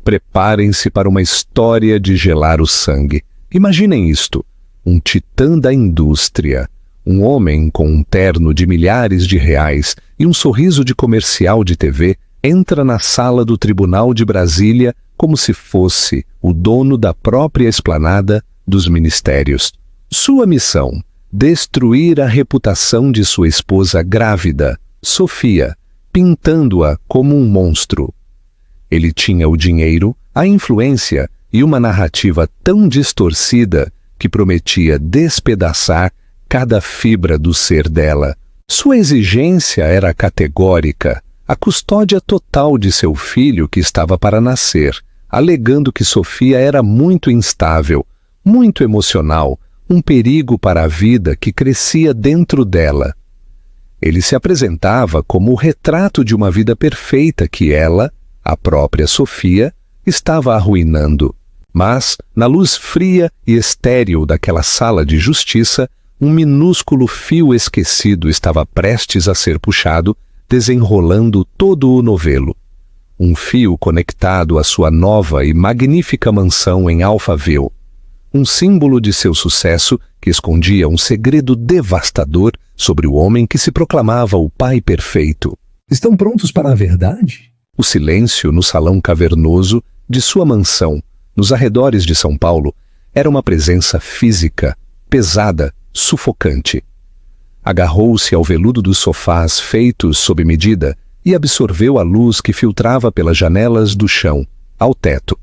Preparem-se para uma história de gelar o sangue. Imaginem isto: um titã da indústria, um homem com um terno de milhares de reais e um sorriso de comercial de TV, entra na sala do Tribunal de Brasília como se fosse o dono da própria esplanada dos ministérios. Sua missão: destruir a reputação de sua esposa grávida, Sofia, pintando-a como um monstro. Ele tinha o dinheiro, a influência e uma narrativa tão distorcida que prometia despedaçar cada fibra do ser dela. Sua exigência era categórica: a custódia total de seu filho que estava para nascer, alegando que Sofia era muito instável, muito emocional, um perigo para a vida que crescia dentro dela. Ele se apresentava como o retrato de uma vida perfeita que ela, a própria Sofia, estava arruinando. Mas, na luz fria e estéril daquela sala de justiça, um minúsculo fio esquecido estava prestes a ser puxado, desenrolando todo o novelo. Um fio conectado à sua nova e magnífica mansão em Alphaville. Um símbolo de seu sucesso que escondia um segredo devastador sobre o homem que se proclamava o pai perfeito. Estão prontos para a verdade? O silêncio no salão cavernoso de sua mansão, nos arredores de São Paulo, era uma presença física, pesada, sufocante. Agarrou-se ao veludo dos sofás feitos sob medida e absorveu a luz que filtrava pelas janelas do chão, ao teto.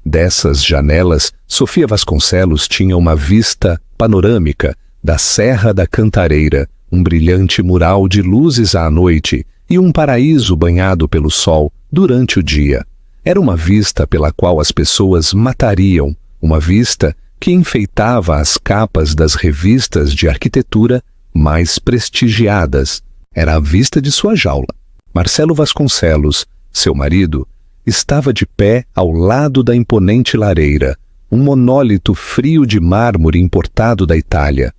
Dessas janelas, Sofia Vasconcelos tinha uma vista panorâmica da Serra da Cantareira, um brilhante mural de luzes à noite e um paraíso banhado pelo sol durante o dia. Era uma vista pela qual as pessoas matariam, uma vista que enfeitava as capas das revistas de arquitetura mais prestigiadas. Era a vista de sua jaula. Marcelo Vasconcelos, seu marido, estava de pé ao lado da imponente lareira, um monólito frio de mármore importado da Itália.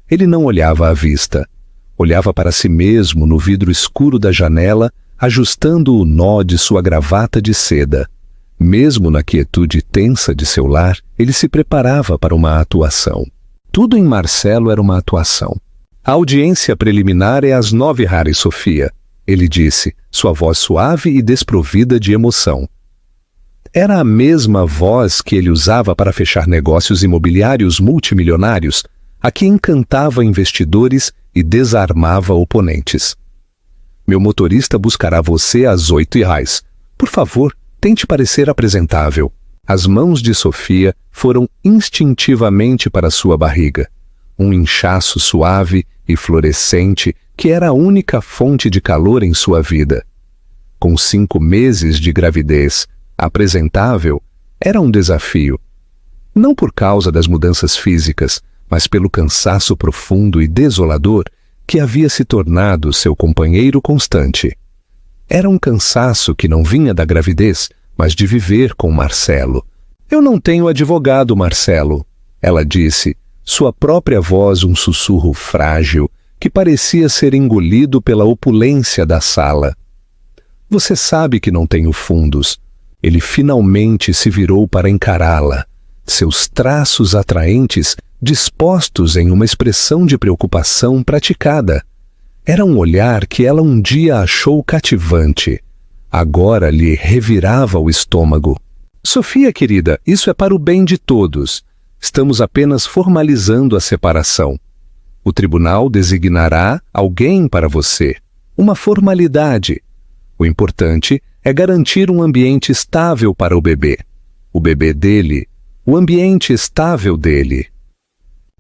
Ele não olhava à vista. Olhava para si mesmo no vidro escuro da janela, ajustando o nó de sua gravata de seda. Mesmo na quietude tensa de seu lar, ele se preparava para uma atuação. Tudo em Marcelo era uma atuação. A audiência preliminar é às 9h, Sofia, ele disse, sua voz suave e desprovida de emoção. Era a mesma voz que ele usava para fechar negócios imobiliários multimilionários, a que encantava investidores e desarmava oponentes. Meu motorista buscará você às 8h. Por favor, tente parecer apresentável. As mãos de Sofia foram instintivamente para sua barriga. Um inchaço suave e fluorescente que era a única fonte de calor em sua vida. Com 5 meses de gravidez, apresentável era um desafio. Não por causa das mudanças físicas, mas pelo cansaço profundo e desolador que havia se tornado seu companheiro constante. Era um cansaço que não vinha da gravidez, mas de viver com Marcelo. Eu não tenho advogado, Marcelo, ela disse, sua própria voz um sussurro frágil que parecia ser engolido pela opulência da sala. Você sabe que não tenho fundos. Ele finalmente se virou para encará-la, seus traços atraentes dispostos em uma expressão de preocupação praticada. Era um olhar que ela um dia achou cativante. Agora lhe revirava o estômago. Sofia, querida, isso é para o bem de todos. Estamos apenas formalizando a separação. O tribunal designará alguém para você. Uma formalidade. O importante é garantir um ambiente estável para o bebê dele, o ambiente estável dele.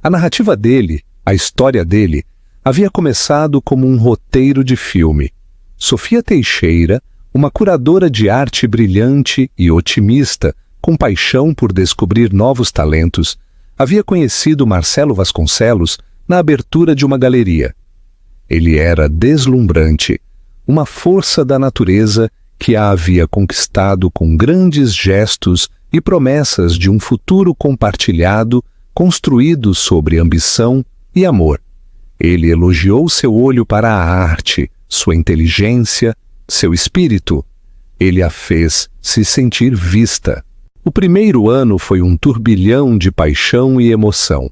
A narrativa dele, a história dele, havia começado como um roteiro de filme. Sofia Teixeira, uma curadora de arte brilhante e otimista, com paixão por descobrir novos talentos, havia conhecido Marcelo Vasconcelos na abertura de uma galeria. Ele era deslumbrante, uma força da natureza que a havia conquistado com grandes gestos e promessas de um futuro compartilhado, construído sobre ambição e amor. Ele elogiou seu olho para a arte, sua inteligência, seu espírito. Ele a fez se sentir vista. O primeiro ano foi um turbilhão de paixão e emoção.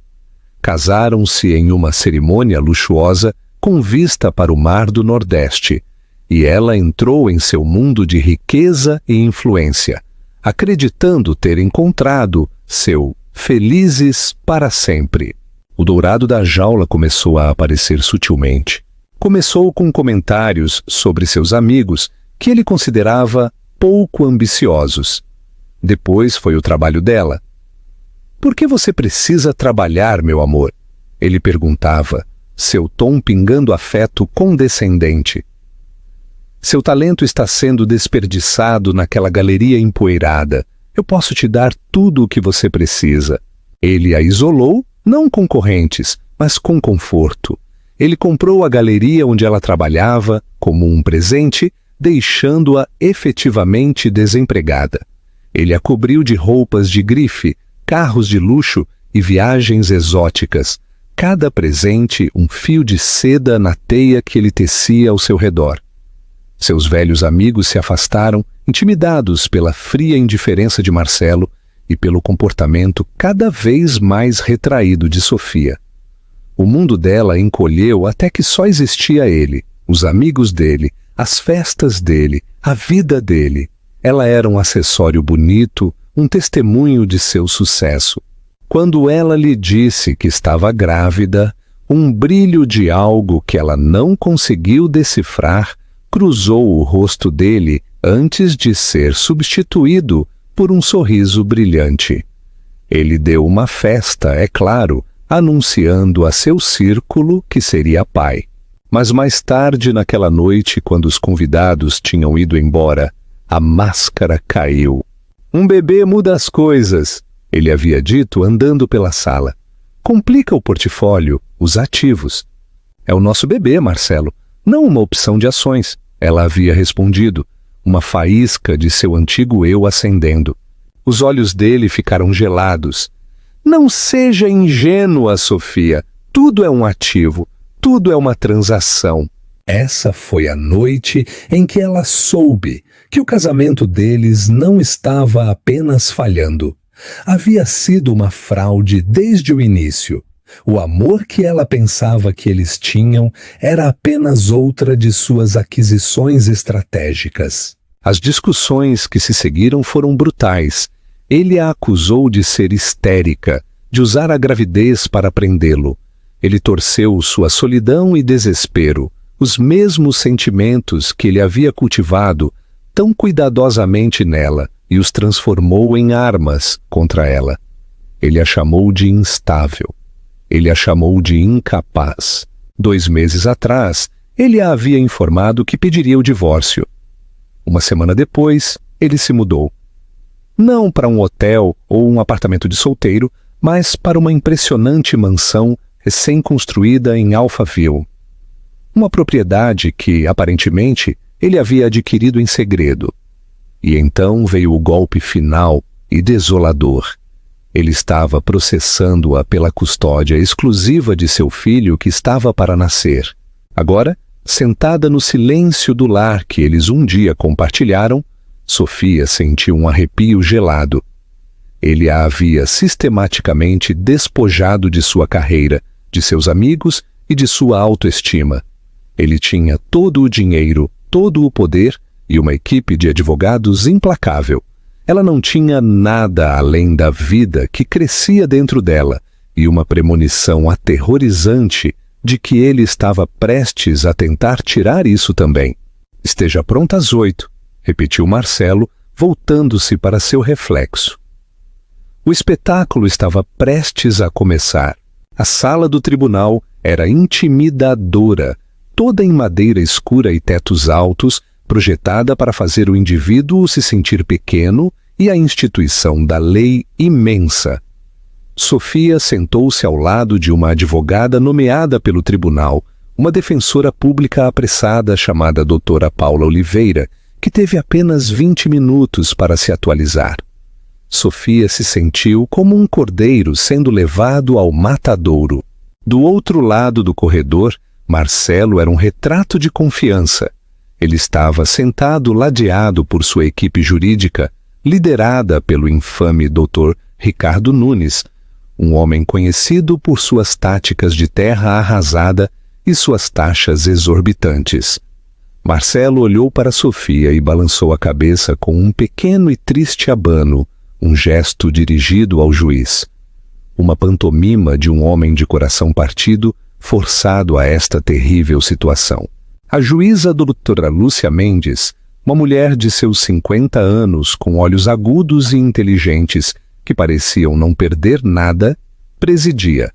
Casaram-se em uma cerimônia luxuosa com vista para o mar do Nordeste, e ela entrou em seu mundo de riqueza e influência, acreditando ter encontrado seu felizes para sempre. O dourado da jaula começou a aparecer sutilmente. Começou com comentários sobre seus amigos que ele considerava pouco ambiciosos. Depois foi o trabalho dela. "Por que você precisa trabalhar, meu amor?" ele perguntava, seu tom pingando afeto condescendente. "Seu talento está sendo desperdiçado naquela galeria empoeirada. Eu posso te dar tudo o que você precisa." Ele a isolou, não com correntes, mas com conforto. Ele comprou a galeria onde ela trabalhava como um presente, deixando-a efetivamente desempregada. Ele a cobriu de roupas de grife, carros de luxo e viagens exóticas, cada presente um fio de seda na teia que ele tecia ao seu redor. Seus velhos amigos se afastaram, intimidados pela fria indiferença de Marcelo e pelo comportamento cada vez mais retraído de Sofia. O mundo dela encolheu até que só existia ele, os amigos dele, as festas dele, a vida dele. Ela era um acessório bonito, um testemunho de seu sucesso. Quando ela lhe disse que estava grávida, um brilho de algo que ela não conseguiu decifrar cruzou o rosto dele antes de ser substituído por um sorriso brilhante. Ele deu uma festa, é claro, anunciando a seu círculo que seria pai. Mas mais tarde naquela noite, quando os convidados tinham ido embora, a máscara caiu. "Um bebê muda as coisas", ele havia dito andando pela sala. "Complica o portfólio, os ativos." "É o nosso bebê, Marcelo, não uma opção de ações", ela havia respondido, uma faísca de seu antigo eu acendendo. Os olhos dele ficaram gelados. "Não seja ingênua, Sofia. Tudo é um ativo, tudo é uma transação." Essa foi a noite em que ela soube que o casamento deles não estava apenas falhando. Havia sido uma fraude desde o início. O amor que ela pensava que eles tinham era apenas outra de suas aquisições estratégicas. As discussões que se seguiram foram brutais. Ele a acusou de ser histérica, de usar a gravidez para prendê-lo. Ele torceu sua solidão e desespero, os mesmos sentimentos que ele havia cultivado tão cuidadosamente nela, e os transformou em armas contra ela. Ele a chamou de instável. Ele a chamou de incapaz. 2 meses atrás, ele a havia informado que pediria o divórcio. Uma semana depois, ele se mudou. Não para um hotel ou um apartamento de solteiro, mas para uma impressionante mansão recém-construída em Alphaville. Uma propriedade que, aparentemente, ele havia adquirido em segredo. E então veio o golpe final e desolador. Ele estava processando-a pela custódia exclusiva de seu filho que estava para nascer. Agora, sentada no silêncio do lar que eles um dia compartilharam, Sofia sentiu um arrepio gelado. Ele a havia sistematicamente despojado de sua carreira, de seus amigos e de sua autoestima. Ele tinha todo o dinheiro, todo o poder e uma equipe de advogados implacável. Ela não tinha nada além da vida que crescia dentro dela e uma premonição aterrorizante de que ele estava prestes a tentar tirar isso também. "Esteja pronta às 8, repetiu Marcelo, voltando-se para seu reflexo. O espetáculo estava prestes a começar. A sala do tribunal era intimidadora, toda em madeira escura e tetos altos, projetada para fazer o indivíduo se sentir pequeno e a instituição da lei imensa. Sofia sentou-se ao lado de uma advogada nomeada pelo tribunal, uma defensora pública apressada chamada doutora Paula Oliveira, que teve apenas 20 minutos para se atualizar. Sofia se sentiu como um cordeiro sendo levado ao matadouro. Do outro lado do corredor, Marcelo era um retrato de confiança. Ele estava sentado ladeado por sua equipe jurídica, liderada pelo infame Dr. Ricardo Nunes, um homem conhecido por suas táticas de terra arrasada e suas taxas exorbitantes. Marcelo olhou para Sofia e balançou a cabeça com um pequeno e triste abano, um gesto dirigido ao juiz. Uma pantomima de um homem de coração partido, forçado a esta terrível situação. A juíza doutora Lúcia Mendes, uma mulher de seus 50 anos, com olhos agudos e inteligentes, que pareciam não perder nada, presidia.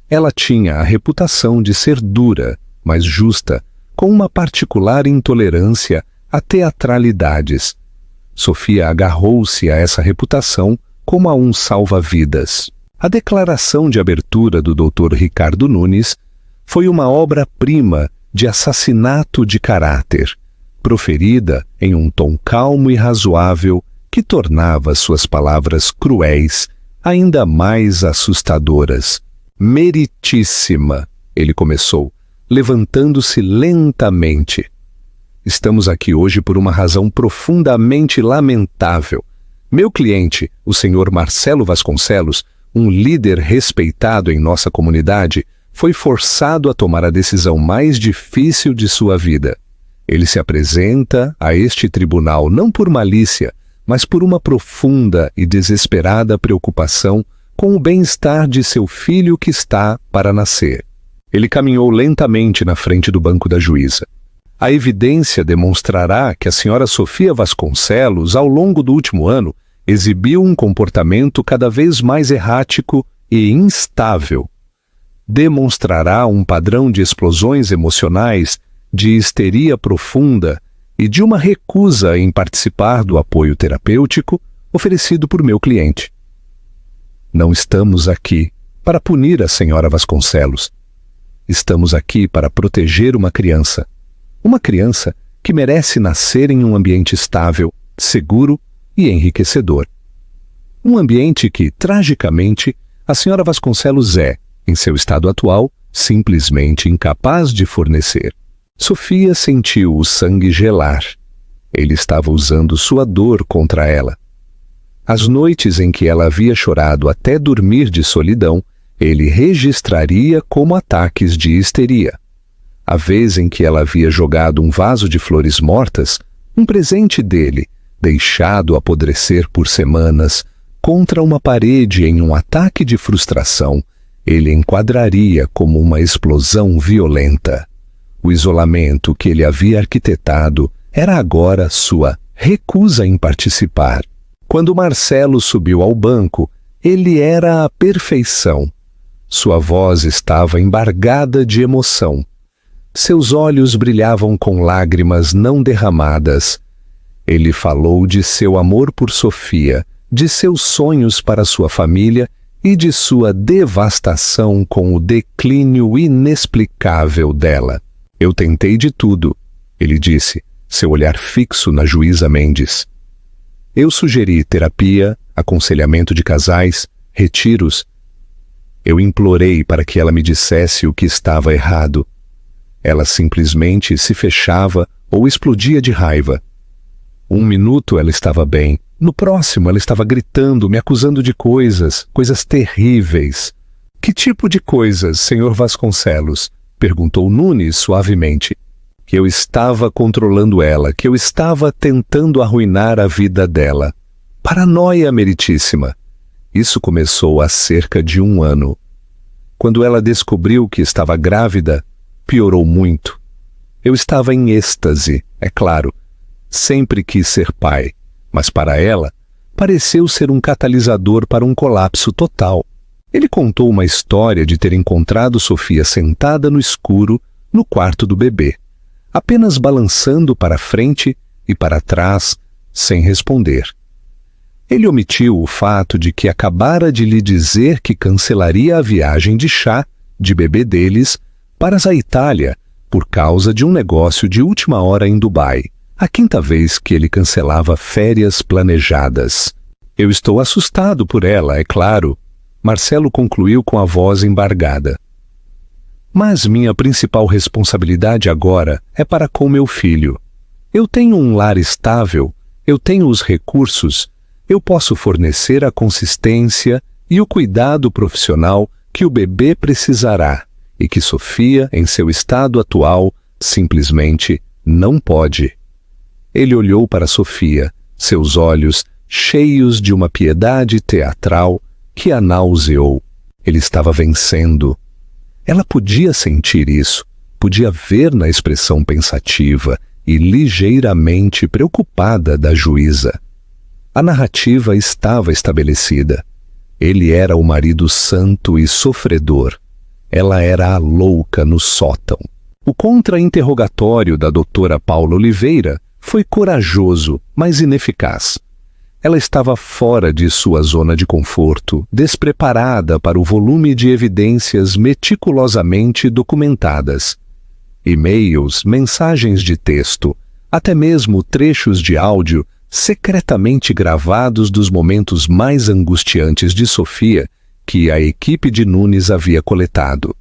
Ela tinha a reputação de ser dura, mas justa, com uma particular intolerância a teatralidades. Sofia agarrou-se a essa reputação como a um salva-vidas. A declaração de abertura do Dr. Ricardo Nunes foi uma obra-prima de assassinato de caráter, proferida em um tom calmo e razoável que tornava suas palavras cruéis ainda mais assustadoras. Meritíssima, ele começou, levantando-se lentamente. Estamos aqui hoje por uma razão profundamente lamentável. Meu cliente, o senhor Marcelo Vasconcelos, um líder respeitado em nossa comunidade, foi forçado a tomar a decisão mais difícil de sua vida. Ele se apresenta a este tribunal não por malícia, mas por uma profunda e desesperada preocupação com o bem-estar de seu filho que está para nascer. Ele caminhou lentamente na frente do banco da juíza. A evidência demonstrará que a senhora Sofia Vasconcelos, ao longo do último ano, exibiu um comportamento cada vez mais errático e instável. Demonstrará um padrão de explosões emocionais, de histeria profunda e de uma recusa em participar do apoio terapêutico oferecido por meu cliente. Não estamos aqui para punir a senhora Vasconcelos. Estamos aqui para proteger uma criança que merece nascer em um ambiente estável, seguro e enriquecedor. Um ambiente que, tragicamente, a senhora Vasconcelos é, em seu estado atual, simplesmente incapaz de fornecer. Sofia sentiu o sangue gelar. Ele estava usando sua dor contra ela. As noites em que ela havia chorado até dormir de solidão, ele registraria como ataques de histeria. A vez em que ela havia jogado um vaso de flores mortas, um presente dele, deixado apodrecer por semanas, contra uma parede em um ataque de frustração, ele enquadraria como uma explosão violenta. O isolamento que ele havia arquitetado era agora sua recusa em participar. Quando Marcelo subiu ao banco, ele era a perfeição. Sua voz estava embargada de emoção. Seus olhos brilhavam com lágrimas não derramadas. Ele falou de seu amor por Sofia, de seus sonhos para sua família e de sua devastação com o declínio inexplicável dela. Eu tentei de tudo, ele disse, seu olhar fixo na juíza Mendes. Eu sugeri terapia, aconselhamento de casais, retiros. Eu implorei para que ela me dissesse o que estava errado. Ela simplesmente se fechava ou explodia de raiva. Um minuto ela estava bem. No próximo ela estava gritando, me acusando de coisas terríveis. Que tipo de coisas, senhor Vasconcelos? Perguntou Nunes suavemente. Que eu estava controlando ela, que eu estava tentando arruinar a vida dela. Paranoia meritíssima. Isso começou há cerca de 1 ano. Quando ela descobriu que estava grávida, piorou muito. Eu estava em êxtase, é claro. Sempre quis ser pai, mas para ela, pareceu ser um catalisador para um colapso total. Ele contou uma história de ter encontrado Sofia sentada no escuro, no quarto do bebê, apenas balançando para frente e para trás, sem responder. Ele omitiu o fato de que acabara de lhe dizer que cancelaria a viagem de chá de bebê deles para a Itália por causa de um negócio de última hora em Dubai, a 5ª vez que ele cancelava férias planejadas. Eu estou assustado por ela, é claro, Marcelo concluiu com a voz embargada. Mas minha principal responsabilidade agora é para com meu filho. Eu tenho um lar estável, eu tenho os recursos, eu posso fornecer a consistência e o cuidado profissional que o bebê precisará e que Sofia, em seu estado atual, simplesmente não pode. Ele olhou para Sofia, seus olhos cheios de uma piedade teatral que a nauseou. Ele estava vencendo. Ela podia sentir isso, podia ver na expressão pensativa e ligeiramente preocupada da juíza. A narrativa estava estabelecida. Ele era o marido santo e sofredor. Ela era a louca no sótão. O contra-interrogatório da doutora Paula Oliveira foi corajoso, mas ineficaz. Ela estava fora de sua zona de conforto, despreparada para o volume de evidências meticulosamente documentadas. E-mails, mensagens de texto, até mesmo trechos de áudio secretamente gravados dos momentos mais angustiantes de Sofia que a equipe de Nunes havia coletado.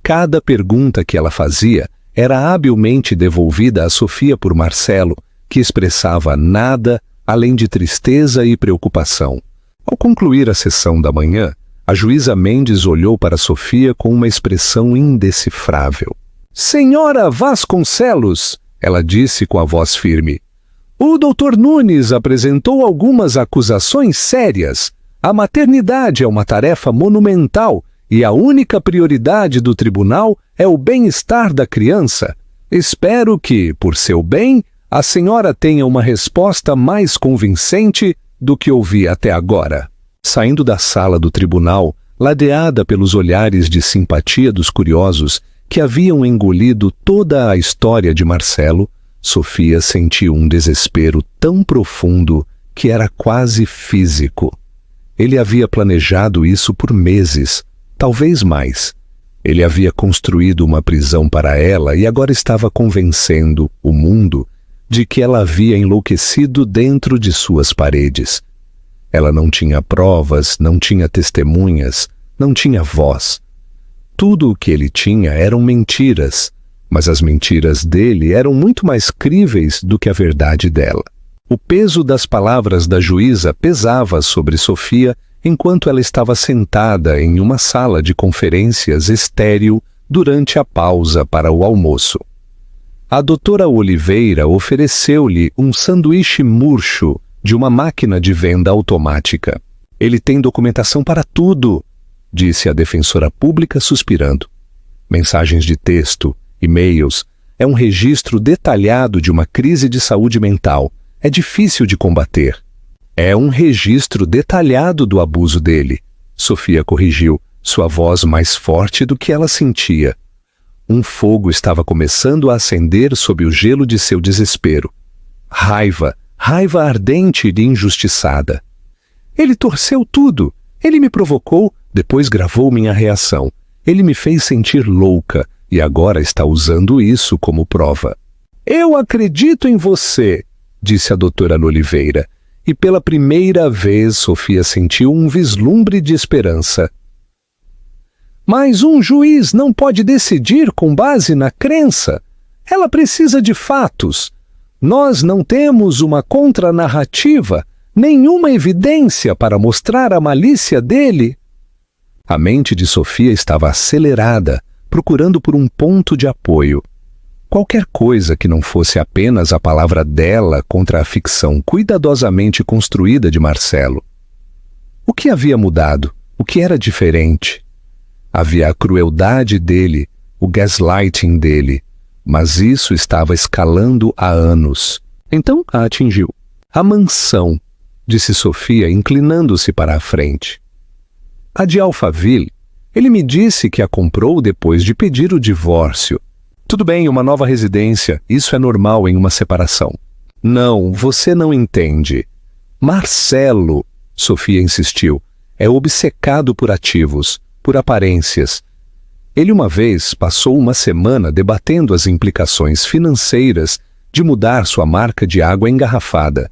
Cada pergunta que ela fazia era habilmente devolvida a Sofia por Marcelo, que expressava nada além de tristeza e preocupação. Ao concluir a sessão da manhã, a juíza Mendes olhou para Sofia com uma expressão indecifrável. "Senhora Vasconcelos", ela disse com a voz firme, "o Dr. Nunes apresentou algumas acusações sérias. A maternidade é uma tarefa monumental e a única prioridade do tribunal é o bem-estar da criança. Espero que, por seu bem, a senhora tenha uma resposta mais convincente do que ouvi até agora." Saindo da sala do tribunal, ladeada pelos olhares de simpatia dos curiosos que haviam engolido toda a história de Marcelo, Sofia sentiu um desespero tão profundo que era quase físico. Ele havia planejado isso por meses, talvez mais. Ele havia construído uma prisão para ela e agora estava convencendo o mundo de que ela havia enlouquecido dentro de suas paredes. Ela não tinha provas, não tinha testemunhas, não tinha voz. Tudo o que ele tinha eram mentiras, mas as mentiras dele eram muito mais críveis do que a verdade dela. O peso das palavras da juíza pesava sobre Sofia enquanto ela estava sentada em uma sala de conferências estéril durante a pausa para o almoço. A doutora Oliveira ofereceu-lhe um sanduíche murcho de uma máquina de venda automática. "Ele tem documentação para tudo", disse a defensora pública suspirando. Mensagens de texto, e-mails, é um registro detalhado de uma crise de saúde mental. É difícil de combater. "É um registro detalhado do abuso dele", Sofia corrigiu, sua voz mais forte do que ela sentia. Um fogo estava começando a acender sob o gelo de seu desespero. Raiva ardente e injustiçada. "Ele torceu tudo. Ele me provocou, depois gravou minha reação. Ele me fez sentir louca e agora está usando isso como prova." "Eu acredito em você", disse a doutora Oliveira, e pela primeira vez Sofia sentiu um vislumbre de esperança. "Mas um juiz não pode decidir com base na crença. Ela precisa de fatos. Nós não temos uma contranarrativa, nenhuma evidência para mostrar a malícia dele." A mente de Sofia estava acelerada, procurando por um ponto de apoio. Qualquer coisa que não fosse apenas a palavra dela contra a ficção cuidadosamente construída de Marcelo. O que havia mudado? O que era diferente? Havia a crueldade dele, o gaslighting dele, mas isso estava escalando há anos. Então a atingiu. "A mansão", disse Sofia, inclinando-se para a frente. "A de Alphaville. Ele me disse que a comprou depois de pedir o divórcio. Tudo bem, uma nova residência, isso é normal em uma separação." "Não, você não entende. Marcelo", Sofia insistiu, "é obcecado por ativos, por aparências. Ele uma vez passou uma semana debatendo as implicações financeiras de mudar sua marca de água engarrafada.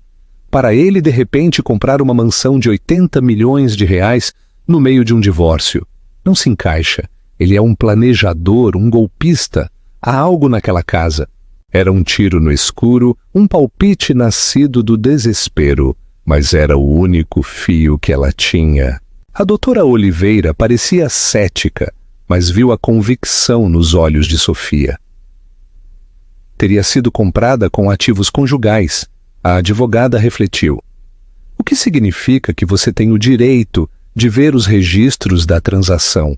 Para ele, de repente, comprar uma mansão de 80 milhões de reais no meio de um divórcio. Não se encaixa. Ele é um planejador, um golpista. Há algo naquela casa. Era um tiro no escuro, um palpite nascido do desespero, mas era o único fio que ela tinha. A doutora Oliveira parecia cética, mas viu a convicção nos olhos de Sofia. Teria sido comprada com ativos conjugais. A advogada refletiu. O que significa que você tem o direito de ver os registros da transação?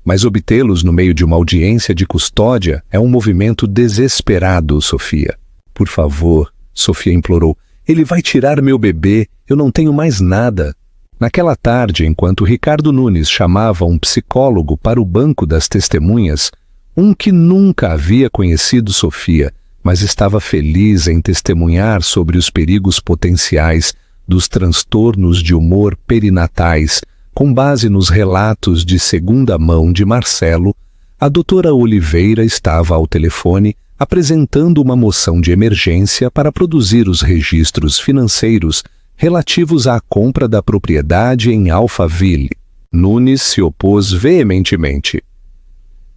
Mas obtê-los no meio de uma audiência de custódia é um movimento desesperado, Sofia. Por favor, Sofia implorou. Ele vai tirar meu bebê, eu não tenho mais nada. Naquela tarde, enquanto Ricardo Nunes chamava um psicólogo para o banco das testemunhas, um que nunca havia conhecido Sofia, mas estava feliz em testemunhar sobre os perigos potenciais dos transtornos de humor perinatais, com base nos relatos de segunda mão de Marcelo, a doutora Oliveira estava ao telefone apresentando uma moção de emergência para produzir os registros financeiros relativos à compra da propriedade em Alphaville. Nunes se opôs veementemente.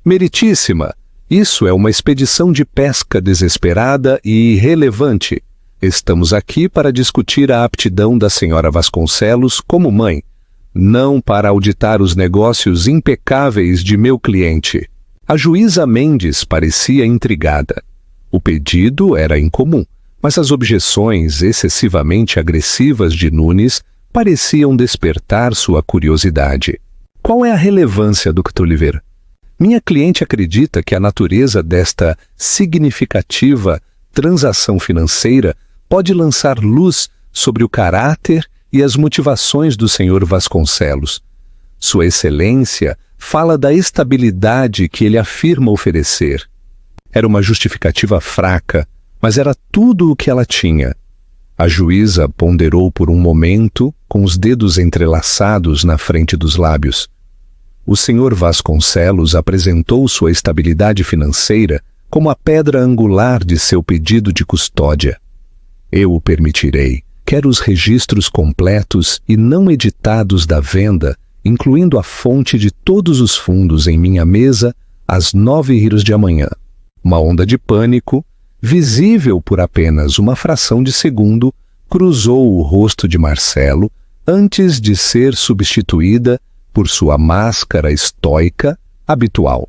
Meritíssima, isso é uma expedição de pesca desesperada e irrelevante. Estamos aqui para discutir a aptidão da senhora Vasconcelos como mãe, não para auditar os negócios impecáveis de meu cliente. A juíza Mendes parecia intrigada. O pedido era incomum, mas as objeções excessivamente agressivas de Nunes pareciam despertar sua curiosidade. Qual é a relevância, Dr. Oliveira? Minha cliente acredita que a natureza desta significativa transação financeira pode lançar luz sobre o caráter e as motivações do Sr. Vasconcelos. Sua Excelência fala da estabilidade que ele afirma oferecer. Era uma justificativa fraca, mas era tudo o que ela tinha. A juíza ponderou por um momento, com os dedos entrelaçados na frente dos lábios. O Sr. Vasconcelos apresentou sua estabilidade financeira como a pedra angular de seu pedido de custódia. Eu o permitirei. Quero os registros completos e não editados da venda, incluindo a fonte de todos os fundos em minha mesa às 9h de amanhã. Uma onda de pânico, visível por apenas uma fração de segundo, cruzou o rosto de Marcelo antes de ser substituída por sua máscara estoica habitual.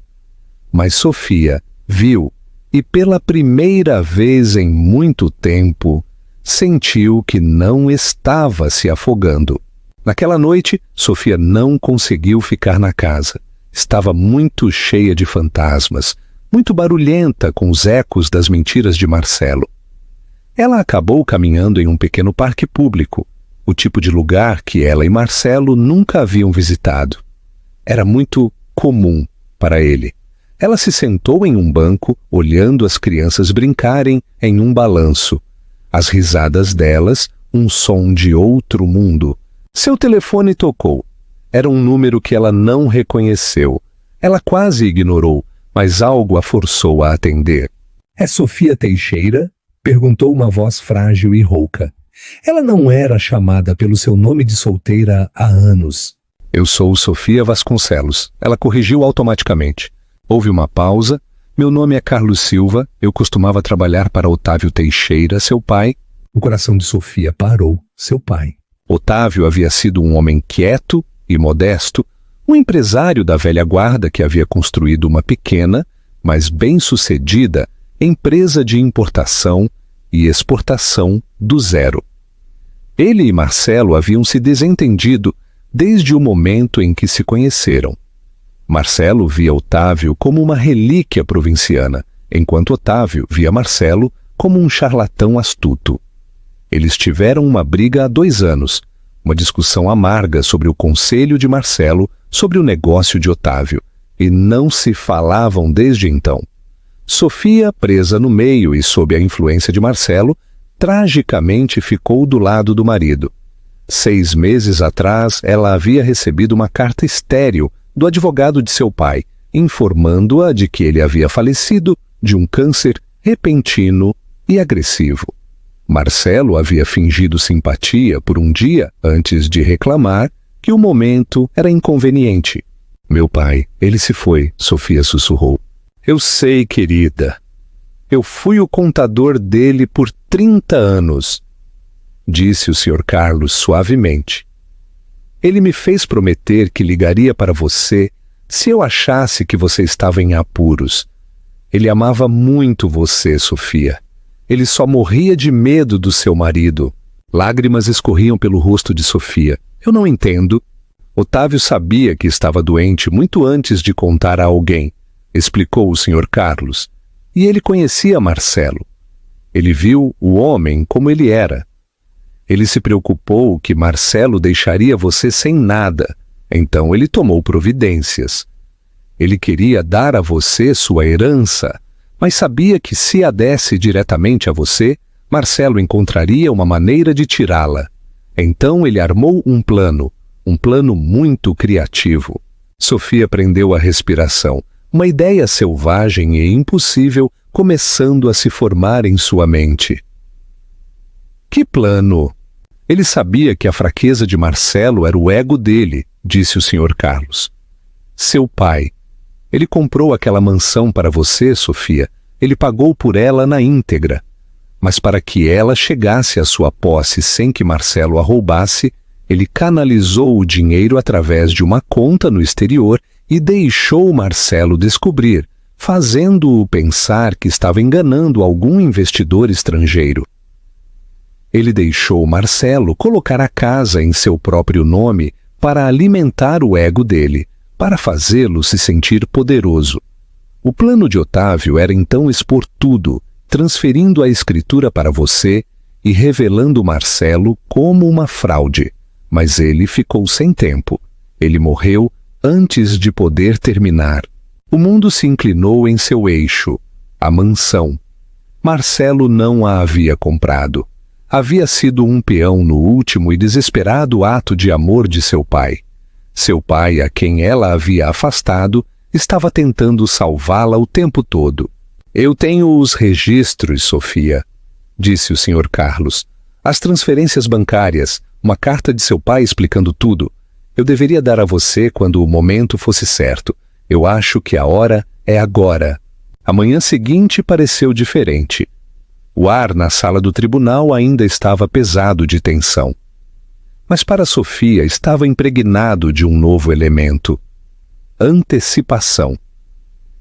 Mas Sofia viu, e pela primeira vez em muito tempo, sentiu que não estava se afogando. Naquela noite, Sofia não conseguiu ficar na casa. Estava muito cheia de fantasmas, muito barulhenta com os ecos das mentiras de Marcelo. Ela acabou caminhando em um pequeno parque público, o tipo de lugar que ela e Marcelo nunca haviam visitado. Era muito comum para ele. Ela se sentou em um banco, olhando as crianças brincarem em um balanço. As risadas delas, um som de outro mundo. Seu telefone tocou. Era um número que ela não reconheceu. Ela quase ignorou, mas algo a forçou a atender. É Sofia Teixeira? Perguntou uma voz frágil e rouca. Ela não era chamada pelo seu nome de solteira há anos. Eu sou Sofia Vasconcelos. Ela corrigiu automaticamente. Houve uma pausa. Meu nome é Carlos Silva. Eu costumava trabalhar para Otávio Teixeira, seu pai. O coração de Sofia parou. Seu pai. Otávio havia sido um homem quieto e modesto, um empresário da velha guarda que havia construído uma pequena, mas bem-sucedida, empresa de importação e exportação do zero. Ele e Marcelo haviam se desentendido desde o momento em que se conheceram. Marcelo via Otávio como uma relíquia provinciana, enquanto Otávio via Marcelo como um charlatão astuto. Eles tiveram uma briga há 2 anos, uma discussão amarga sobre o conselho de Marcelo sobre o negócio de Otávio, e não se falavam desde então. Sofia, presa no meio e sob a influência de Marcelo, tragicamente ficou do lado do marido. 6 meses atrás, ela havia recebido uma carta estéril do advogado de seu pai, informando-a de que ele havia falecido de um câncer repentino e agressivo. Marcelo havia fingido simpatia por um dia antes de reclamar que o momento era inconveniente. Meu pai, ele se foi, Sofia sussurrou. Eu sei, querida. Eu fui o contador dele por 30 anos, disse o Sr. Carlos suavemente. Ele me fez prometer que ligaria para você se eu achasse que você estava em apuros. Ele amava muito você, Sofia. Ele só morria de medo do seu marido. Lágrimas escorriam pelo rosto de Sofia. Eu não entendo. Otávio sabia que estava doente muito antes de contar a alguém, explicou o Sr. Carlos. E ele conhecia Marcelo. Ele viu o homem como ele era. Ele se preocupou que Marcelo deixaria você sem nada, então ele tomou providências. Ele queria dar a você sua herança, mas sabia que se a desse diretamente a você, Marcelo encontraria uma maneira de tirá-la. Então ele armou um plano muito criativo. Sofia prendeu a respiração, uma ideia selvagem e impossível começando a se formar em sua mente. Que plano? Ele sabia que a fraqueza de Marcelo era o ego dele, disse o Sr. Carlos. Seu pai. Ele comprou aquela mansão para você, Sofia. Ele pagou por ela na íntegra. Mas para que ela chegasse à sua posse sem que Marcelo a roubasse, ele canalizou o dinheiro através de uma conta no exterior e deixou Marcelo descobrir, fazendo-o pensar que estava enganando algum investidor estrangeiro. Ele deixou Marcelo colocar a casa em seu próprio nome para alimentar o ego dele, para fazê-lo se sentir poderoso. O plano de Otávio era então expor tudo, transferindo a escritura para você e revelando Marcelo como uma fraude. Mas ele ficou sem tempo. Ele morreu antes de poder terminar. O mundo se inclinou em seu eixo, a mansão. Marcelo não a havia comprado. Havia sido um peão no último e desesperado ato de amor de seu pai. Seu pai, a quem ela havia afastado, estava tentando salvá-la o tempo todo. Eu tenho os registros, Sofia, disse o Sr. Carlos. As transferências bancárias, uma carta de seu pai explicando tudo. Eu deveria dar a você quando o momento fosse certo. Eu acho que a hora é agora. A manhã seguinte pareceu diferente. O ar na sala do tribunal ainda estava pesado de tensão. Mas para Sofia estava impregnado de um novo elemento. Antecipação.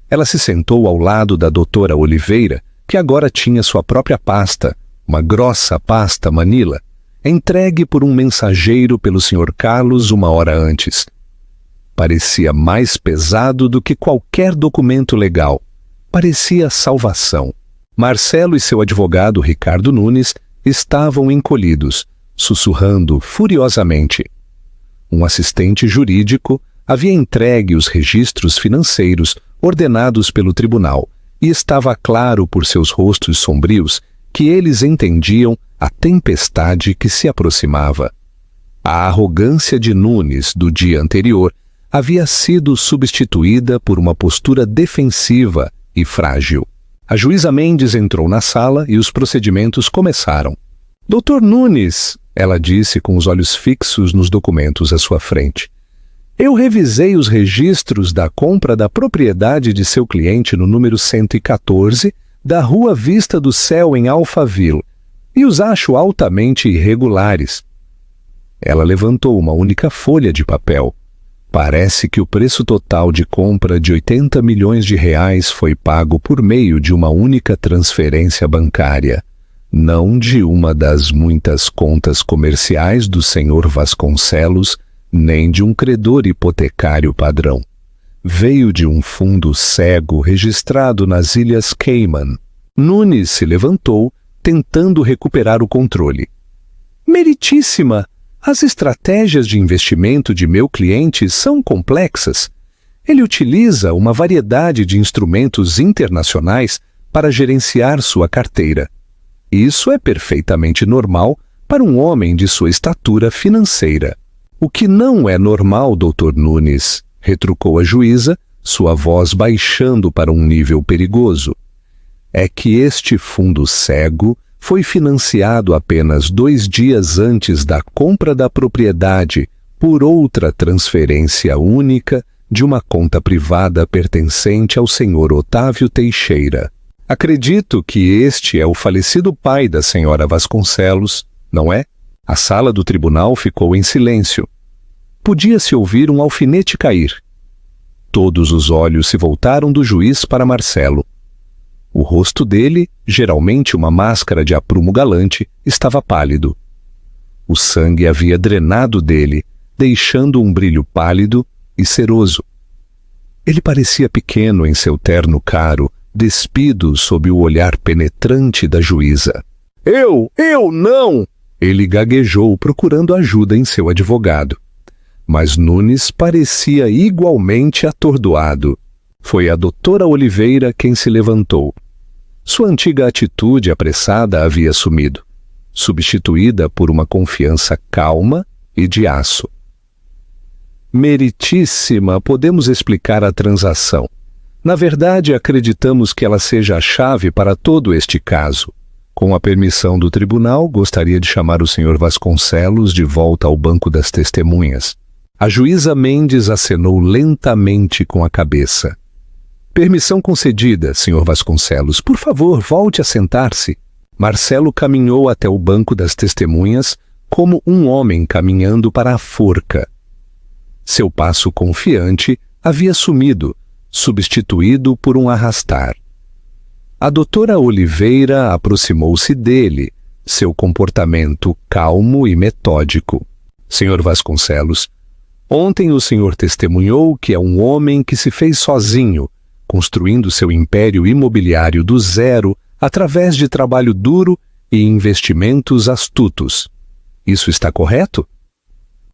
Ela se sentou ao lado da doutora Oliveira, que agora tinha sua própria pasta, uma grossa pasta Manila, entregue por um mensageiro pelo Sr. Carlos uma hora antes. Parecia mais pesado do que qualquer documento legal. Parecia salvação. Marcelo e seu advogado Ricardo Nunes estavam encolhidos, sussurrando furiosamente. Um assistente jurídico havia entregue os registros financeiros ordenados pelo tribunal e estava claro por seus rostos sombrios que eles entendiam a tempestade que se aproximava. A arrogância de Nunes do dia anterior havia sido substituída por uma postura defensiva e frágil. A juíza Mendes entrou na sala e os procedimentos começaram. Doutor Nunes, ela disse com os olhos fixos nos documentos à sua frente. Eu revisei os registros da compra da propriedade de seu cliente no número 114 da Rua Vista do Céu em Alphaville e os acho altamente irregulares. Ela levantou uma única folha de papel. Parece que o preço total de compra de 80 milhões de reais foi pago por meio de uma única transferência bancária, não de uma das muitas contas comerciais do Sr. Vasconcelos, nem de um credor hipotecário padrão. Veio de um fundo cego registrado nas Ilhas Cayman. Nunes se levantou, tentando recuperar o controle. Meritíssima! As estratégias de investimento de meu cliente são complexas. Ele utiliza uma variedade de instrumentos internacionais para gerenciar sua carteira. Isso é perfeitamente normal para um homem de sua estatura financeira. O que não é normal, Dr. Nunes, retrucou a juíza, sua voz baixando para um nível perigoso, é que este fundo cego foi financiado apenas 2 dias antes da compra da propriedade por outra transferência única de uma conta privada pertencente ao Sr. Otávio Teixeira. Acredito que este é o falecido pai da senhora Vasconcelos, não é? A sala do tribunal ficou em silêncio. Podia-se ouvir um alfinete cair. Todos os olhos se voltaram do juiz para Marcelo. O rosto dele, geralmente uma máscara de aprumo galante, estava pálido. O sangue havia drenado dele, deixando um brilho pálido e ceroso. Ele parecia pequeno em seu terno caro, despido sob o olhar penetrante da juíza. Eu não! Ele gaguejou, procurando ajuda em seu advogado. Mas Nunes parecia igualmente atordoado. Foi a doutora Oliveira quem se levantou. Sua antiga atitude apressada havia sumido, substituída por uma confiança calma e de aço. Meritíssima, podemos explicar a transação. Na verdade, acreditamos que ela seja a chave para todo este caso. Com a permissão do tribunal, gostaria de chamar o Sr. Vasconcelos de volta ao banco das testemunhas. A juíza Mendes acenou lentamente com a cabeça. Permissão concedida, Sr. Vasconcelos. Por favor, volte a sentar-se. Marcelo caminhou até o banco das testemunhas como um homem caminhando para a forca. Seu passo confiante havia sumido, substituído por um arrastar. A doutora Oliveira aproximou-se dele, seu comportamento calmo e metódico. Sr. Vasconcelos, ontem o senhor testemunhou que é um homem que se fez sozinho, construindo seu império imobiliário do zero através de trabalho duro e investimentos astutos. Isso está correto?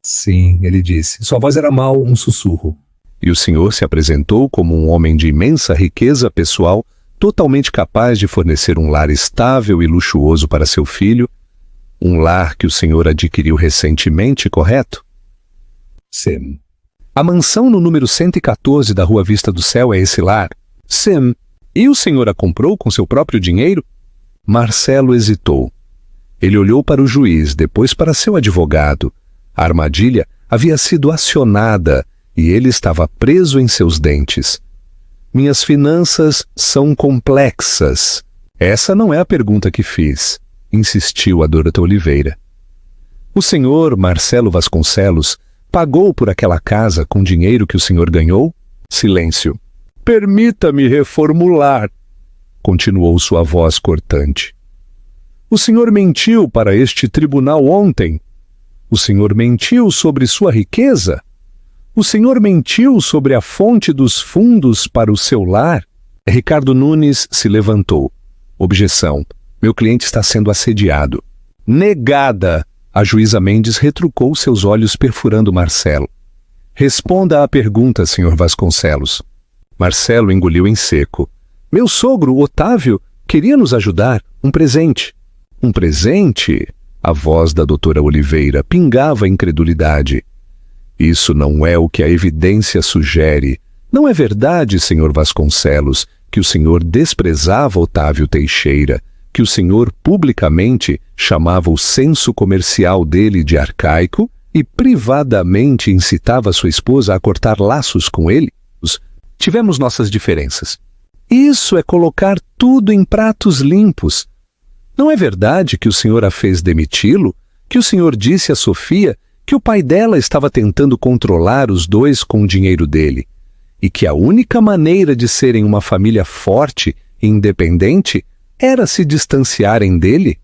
Sim, ele disse. Sua voz era mal um sussurro. E o senhor se apresentou como um homem de imensa riqueza pessoal, totalmente capaz de fornecer um lar estável e luxuoso para seu filho, um lar que o senhor adquiriu recentemente, correto? Sim. A mansão no número 114 da Rua Vista do Céu é esse lar? Sim. E o senhor a comprou com seu próprio dinheiro? Marcelo hesitou. Ele olhou para o juiz, depois para seu advogado. A armadilha havia sido acionada e ele estava preso em seus dentes. Minhas finanças são complexas. Essa não é a pergunta que fiz, insistiu a doutora Oliveira. O senhor Marcelo Vasconcelos pagou por aquela casa com dinheiro que o senhor ganhou? Silêncio. Permita-me reformular, continuou sua voz cortante. O senhor mentiu para este tribunal ontem. O senhor mentiu sobre sua riqueza? O senhor mentiu sobre a fonte dos fundos para o seu lar? Ricardo Nunes se levantou. Objeção. Meu cliente está sendo assediado. Negada! A juíza Mendes retrucou, seus olhos perfurando Marcelo. Responda à pergunta, Sr. Vasconcelos. Marcelo engoliu em seco. Meu sogro, Otávio, queria nos ajudar. Um presente. Um presente? A voz da doutora Oliveira pingava incredulidade. Isso não é o que a evidência sugere. Não é verdade, Sr. Vasconcelos, que o senhor desprezava Otávio Teixeira, que o senhor publicamente chamava o senso comercial dele de arcaico e privadamente incitava sua esposa a cortar laços com ele? Tivemos nossas diferenças. Isso é colocar tudo em pratos limpos. Não é verdade que o senhor a fez demiti-lo? Que o senhor disse a Sofia que o pai dela estava tentando controlar os dois com o dinheiro dele e que a única maneira de serem uma família forte e independente era se distanciarem dele?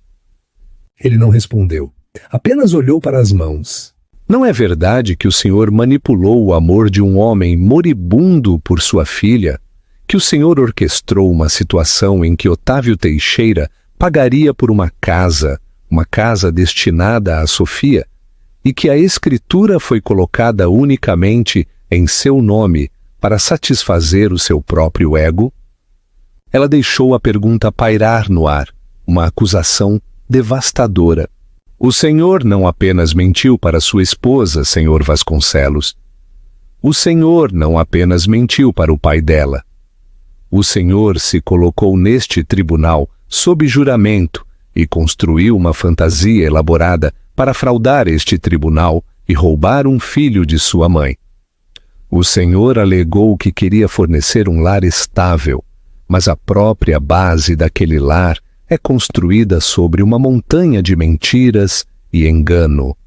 Ele não respondeu. Apenas olhou para as mãos. Não é verdade que o senhor manipulou o amor de um homem moribundo por sua filha? Que o senhor orquestrou uma situação em que Otávio Teixeira pagaria por uma casa destinada a Sofia, e que a escritura foi colocada unicamente em seu nome para satisfazer o seu próprio ego? Ela deixou a pergunta pairar no ar, uma acusação devastadora. O senhor não apenas mentiu para sua esposa, Sr. Vasconcelos. O senhor não apenas mentiu para o pai dela. O senhor se colocou neste tribunal sob juramento e construiu uma fantasia elaborada para fraudar este tribunal e roubar um filho de sua mãe. O senhor alegou que queria fornecer um lar estável, mas a própria base daquele lar é construída sobre uma montanha de mentiras e engano.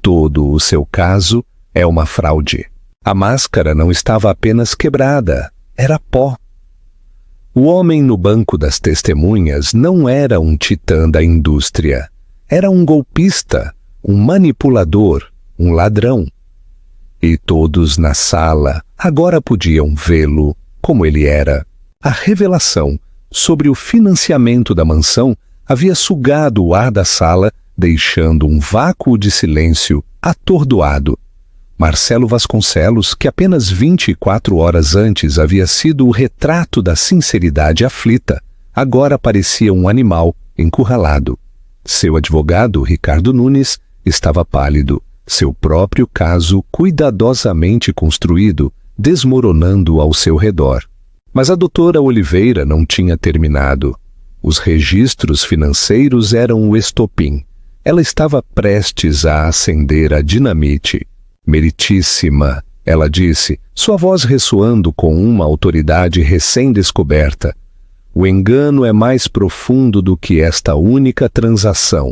Todo o seu caso é uma fraude. A máscara não estava apenas quebrada, era pó. O homem no banco das testemunhas não era um titã da indústria. Era um golpista, um manipulador, um ladrão. E todos na sala agora podiam vê-lo como ele era. A revelação sobre o financiamento da mansão havia sugado o ar da sala, deixando um vácuo de silêncio atordoado. Marcelo Vasconcelos, que apenas 24 horas antes havia sido o retrato da sinceridade aflita, agora parecia um animal encurralado. Seu advogado, Ricardo Nunes, estava pálido, seu próprio caso cuidadosamente construído, desmoronando ao seu redor. Mas a doutora Oliveira não tinha terminado. Os registros financeiros eram o estopim. Ela estava prestes a acender a dinamite. Meritíssima, ela disse, sua voz ressoando com uma autoridade recém-descoberta. O engano é mais profundo do que esta única transação.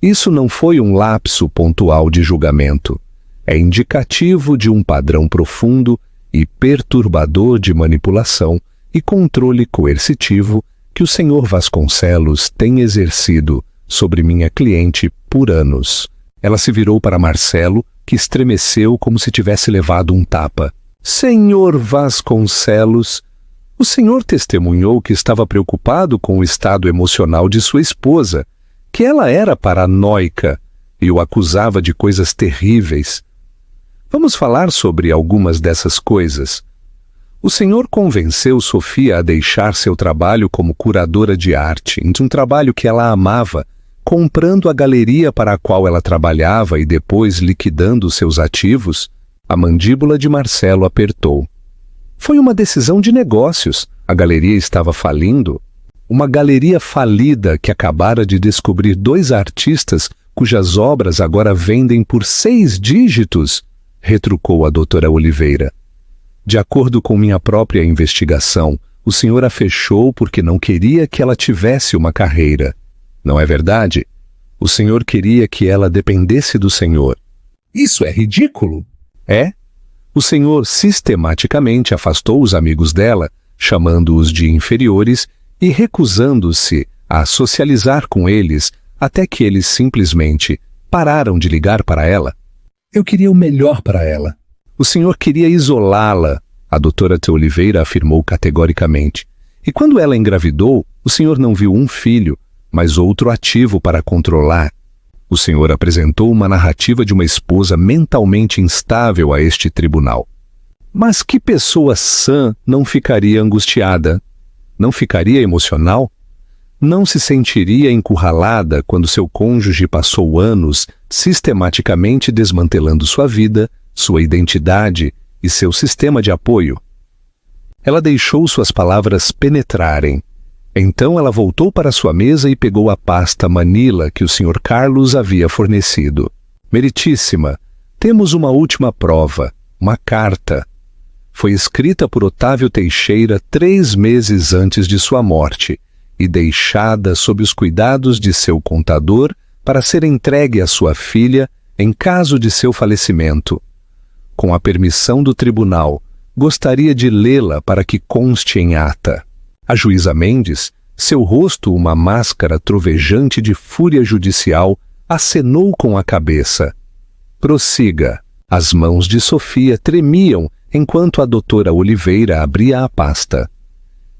Isso não foi um lapso pontual de julgamento. É indicativo de um padrão profundo e perturbador de manipulação e controle coercitivo que o senhor Vasconcelos tem exercido sobre minha cliente por anos. Ela se virou para Marcelo, que estremeceu como se tivesse levado um tapa. Senhor Vasconcelos, o senhor testemunhou que estava preocupado com o estado emocional de sua esposa, que ela era paranoica e o acusava de coisas terríveis. Vamos falar sobre algumas dessas coisas. O senhor convenceu Sofia a deixar seu trabalho como curadora de arte, um trabalho que ela amava, comprando a galeria para a qual ela trabalhava e depois liquidando seus ativos. A mandíbula de Marcelo apertou. Foi uma decisão de negócios. A galeria estava falindo. Uma galeria falida que acabara de descobrir 2 artistas cujas obras agora vendem por 6 dígitos, retrucou a doutora Oliveira. De acordo com minha própria investigação, o senhor a fechou porque não queria que ela tivesse uma carreira. Não é verdade? O senhor queria que ela dependesse do senhor. Isso é ridículo. É? O senhor sistematicamente afastou os amigos dela, chamando-os de inferiores e recusando-se a socializar com eles até que eles simplesmente pararam de ligar para ela. Eu queria o melhor para ela. O senhor queria isolá-la, a doutora T. Oliveira afirmou categoricamente. E quando ela engravidou, o senhor não viu um filho, mas outro ativo para controlar. O senhor apresentou uma narrativa de uma esposa mentalmente instável a este tribunal. Mas que pessoa sã não ficaria angustiada? Não ficaria emocional? Não se sentiria encurralada quando seu cônjuge passou anos sistematicamente desmantelando sua vida, sua identidade e seu sistema de apoio? Ela deixou suas palavras penetrarem. Então ela voltou para sua mesa e pegou a pasta Manila que o Sr. Carlos havia fornecido. Meritíssima, temos uma última prova, uma carta. Foi escrita por Otávio Teixeira 3 meses antes de sua morte e deixada sob os cuidados de seu contador para ser entregue à sua filha em caso de seu falecimento. Com a permissão do tribunal, gostaria de lê-la para que conste em ata. A juíza Mendes, seu rosto uma máscara trovejante de fúria judicial, acenou com a cabeça. Prossiga. As mãos de Sofia tremiam enquanto a doutora Oliveira abria a pasta.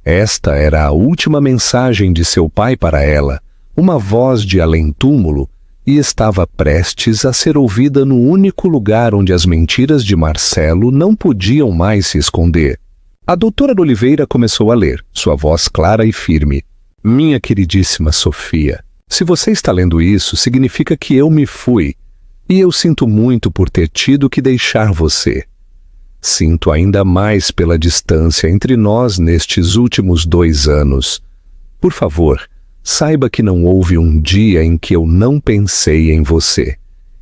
Esta era a última mensagem de seu pai para ela, uma voz de além-túmulo, e estava prestes a ser ouvida no único lugar onde as mentiras de Marcelo não podiam mais se esconder. A doutora Oliveira começou a ler, sua voz clara e firme. Minha queridíssima Sofia, se você está lendo isso, significa que eu me fui, e eu sinto muito por ter tido que deixar você. Sinto ainda mais pela distância entre nós nestes últimos 2 anos. Por favor, saiba que não houve um dia em que eu não pensei em você,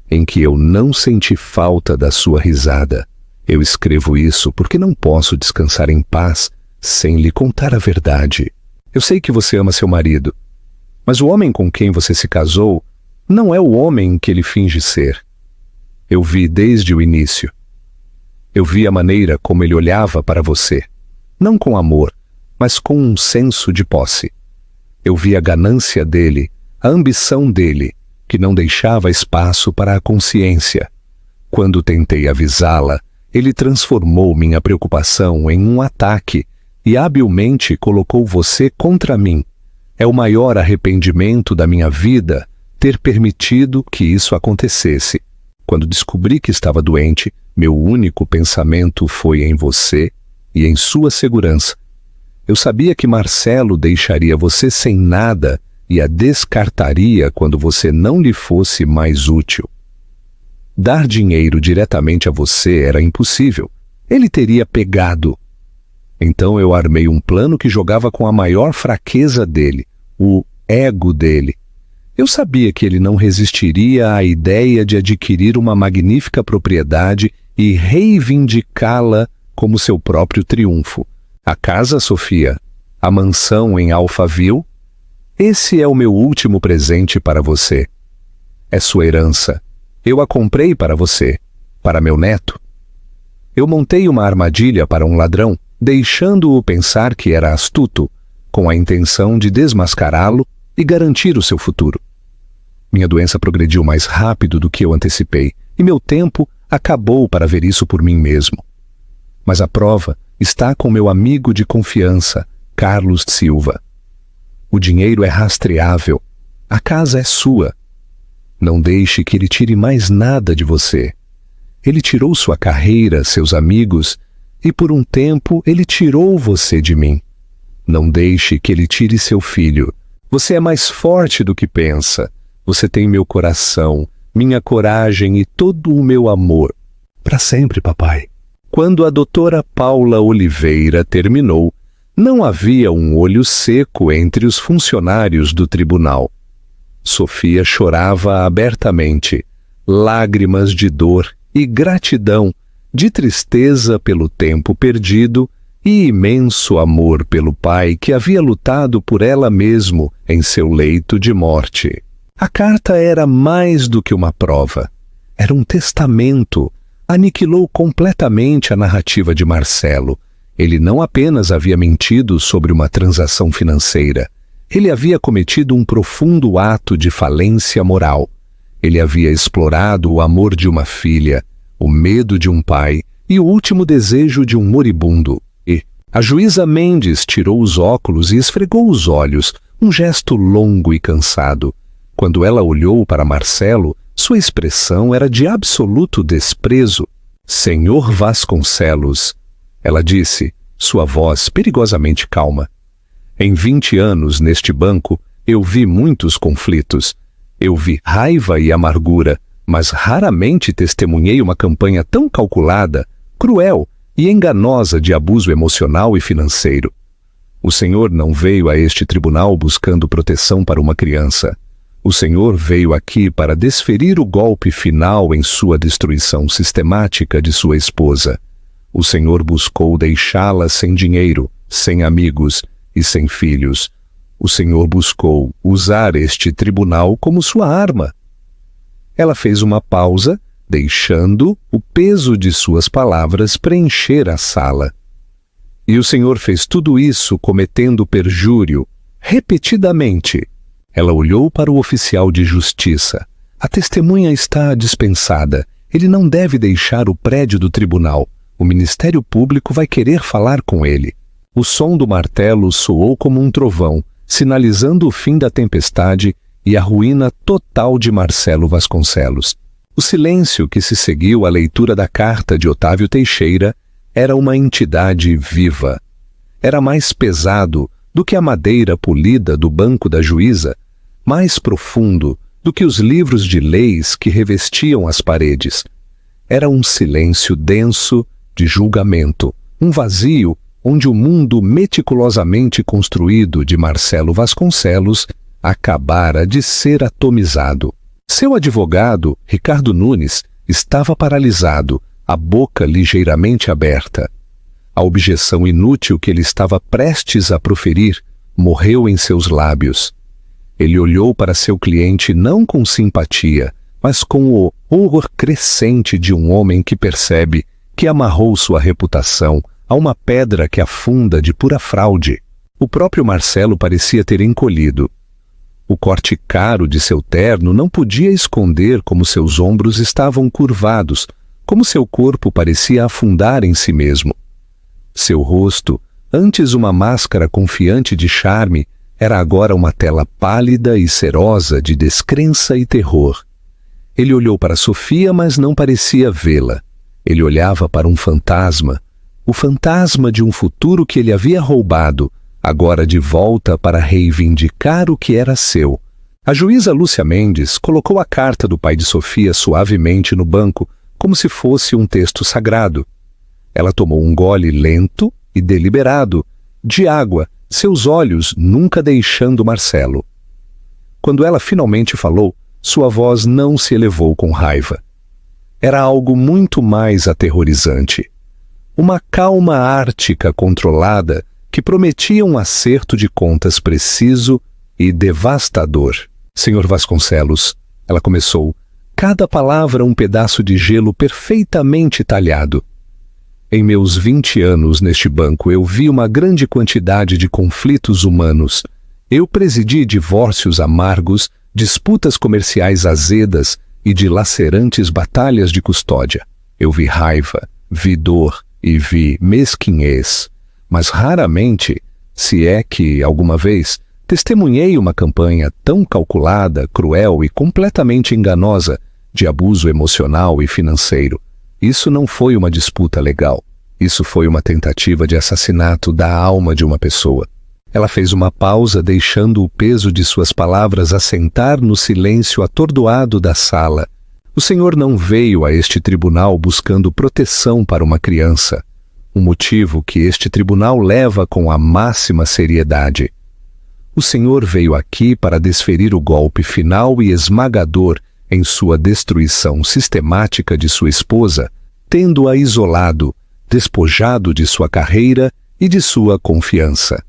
em que eu não senti falta da sua risada. Eu escrevo isso porque não posso descansar em paz sem lhe contar a verdade. Eu sei que você ama seu marido, mas o homem com quem você se casou não é o homem que ele finge ser. Eu vi desde o início. Eu vi a maneira como ele olhava para você, não com amor, mas com um senso de posse. Eu vi a ganância dele, a ambição dele, que não deixava espaço para a consciência. Quando tentei avisá-la, ele transformou minha preocupação em um ataque e habilmente colocou você contra mim. É o maior arrependimento da minha vida ter permitido que isso acontecesse. Quando descobri que estava doente, meu único pensamento foi em você e em sua segurança. Eu sabia que Marcelo deixaria você sem nada e a descartaria quando você não lhe fosse mais útil. Dar dinheiro diretamente a você era impossível. Ele teria pegado. Então eu armei um plano que jogava com a maior fraqueza dele, o ego dele. Eu sabia que ele não resistiria à ideia de adquirir uma magnífica propriedade e reivindicá-la como seu próprio triunfo. A casa, Sofia, a mansão em Alphaville, esse é o meu último presente para você. É sua herança. Eu a comprei para você, para meu neto. Eu montei uma armadilha para um ladrão, deixando-o pensar que era astuto, com a intenção de desmascará-lo e garantir o seu futuro. Minha doença progrediu mais rápido do que eu antecipei, e meu tempo acabou para ver isso por mim mesmo. Mas a prova está com meu amigo de confiança, Carlos Silva. O dinheiro é rastreável. A casa é sua. Não deixe que ele tire mais nada de você. Ele tirou sua carreira, seus amigos, e por um tempo ele tirou você de mim. Não deixe que ele tire seu filho. Você é mais forte do que pensa. Você tem meu coração, minha coragem e todo o meu amor. Para sempre, papai. Quando a doutora Paula Oliveira terminou, não havia um olho seco entre os funcionários do tribunal. Sofia chorava abertamente, lágrimas de dor e gratidão, de tristeza pelo tempo perdido e imenso amor pelo pai que havia lutado por ela mesmo em seu leito de morte. A carta era mais do que uma prova. Era um testamento. Aniquilou completamente a narrativa de Marcelo. Ele não apenas havia mentido sobre uma transação financeira. Ele havia cometido um profundo ato de falência moral. Ele havia explorado o amor de uma filha, o medo de um pai e o último desejo de um moribundo. E a juíza Mendes tirou os óculos e esfregou os olhos, um gesto longo e cansado. Quando ela olhou para Marcelo, sua expressão era de absoluto desprezo. Senhor Vasconcelos, ela disse, sua voz perigosamente calma. Em 20 anos neste banco, eu vi muitos conflitos. Eu vi raiva e amargura, mas raramente testemunhei uma campanha tão calculada, cruel e enganosa de abuso emocional e financeiro. O Senhor não veio a este tribunal buscando proteção para uma criança. O Senhor veio aqui para desferir o golpe final em sua destruição sistemática de sua esposa. O Senhor buscou deixá-la sem dinheiro, sem amigos e sem filhos. O Senhor buscou usar este tribunal como sua arma. Ela fez uma pausa, deixando o peso de suas palavras preencher a sala. E o Senhor fez tudo isso cometendo perjúrio, repetidamente. Ela olhou para o oficial de justiça. A testemunha está dispensada. Ele não deve deixar o prédio do tribunal. O Ministério Público vai querer falar com ele. O som do martelo soou como um trovão, sinalizando o fim da tempestade e a ruína total de Marcelo Vasconcelos. O silêncio que se seguiu à leitura da carta de Otávio Teixeira era uma entidade viva. Era mais pesado do que a madeira polida do banco da juíza, mais profundo do que os livros de leis que revestiam as paredes. Era um silêncio denso de julgamento, um vazio onde o mundo meticulosamente construído de Marcelo Vasconcelos acabara de ser atomizado. Seu advogado, Ricardo Nunes, estava paralisado, a boca ligeiramente aberta. A objeção inútil que ele estava prestes a proferir morreu em seus lábios. Ele olhou para seu cliente não com simpatia, mas com o horror crescente de um homem que percebe que amarrou sua reputação a uma pedra que afunda de pura fraude. O próprio Marcelo parecia ter encolhido. O corte caro de seu terno não podia esconder como seus ombros estavam curvados, como seu corpo parecia afundar em si mesmo. Seu rosto, antes uma máscara confiante de charme, era agora uma tela pálida e serosa de descrença e terror. Ele olhou para Sofia, mas não parecia vê-la. Ele olhava para um fantasma, o fantasma de um futuro que ele havia roubado, agora de volta para reivindicar o que era seu. A juíza Lúcia Mendes colocou a carta do pai de Sofia suavemente no banco, como se fosse um texto sagrado. Ela tomou um gole lento e deliberado de água, seus olhos nunca deixando Marcelo. Quando ela finalmente falou, sua voz não se elevou com raiva. Era algo muito mais aterrorizante. Uma calma ártica controlada que prometia um acerto de contas preciso e devastador. Senhor Vasconcelos, ela começou, cada palavra um pedaço de gelo perfeitamente talhado. Em meus 20 anos neste banco eu vi uma grande quantidade de conflitos humanos. Eu presidi divórcios amargos, disputas comerciais azedas e dilacerantes batalhas de custódia. Eu vi raiva, vi dor e vi mesquinhez. Mas raramente, se é que alguma vez, testemunhei uma campanha tão calculada, cruel e completamente enganosa de abuso emocional e financeiro. Isso não foi uma disputa legal. Isso foi uma tentativa de assassinato da alma de uma pessoa. Ela fez uma pausa, deixando o peso de suas palavras assentar no silêncio atordoado da sala. O senhor não veio a este tribunal buscando proteção para uma criança. Um motivo que este tribunal leva com a máxima seriedade. O senhor veio aqui para desferir o golpe final e esmagador em sua destruição sistemática de sua esposa, tendo-a isolado, despojado de sua carreira e de sua confiança.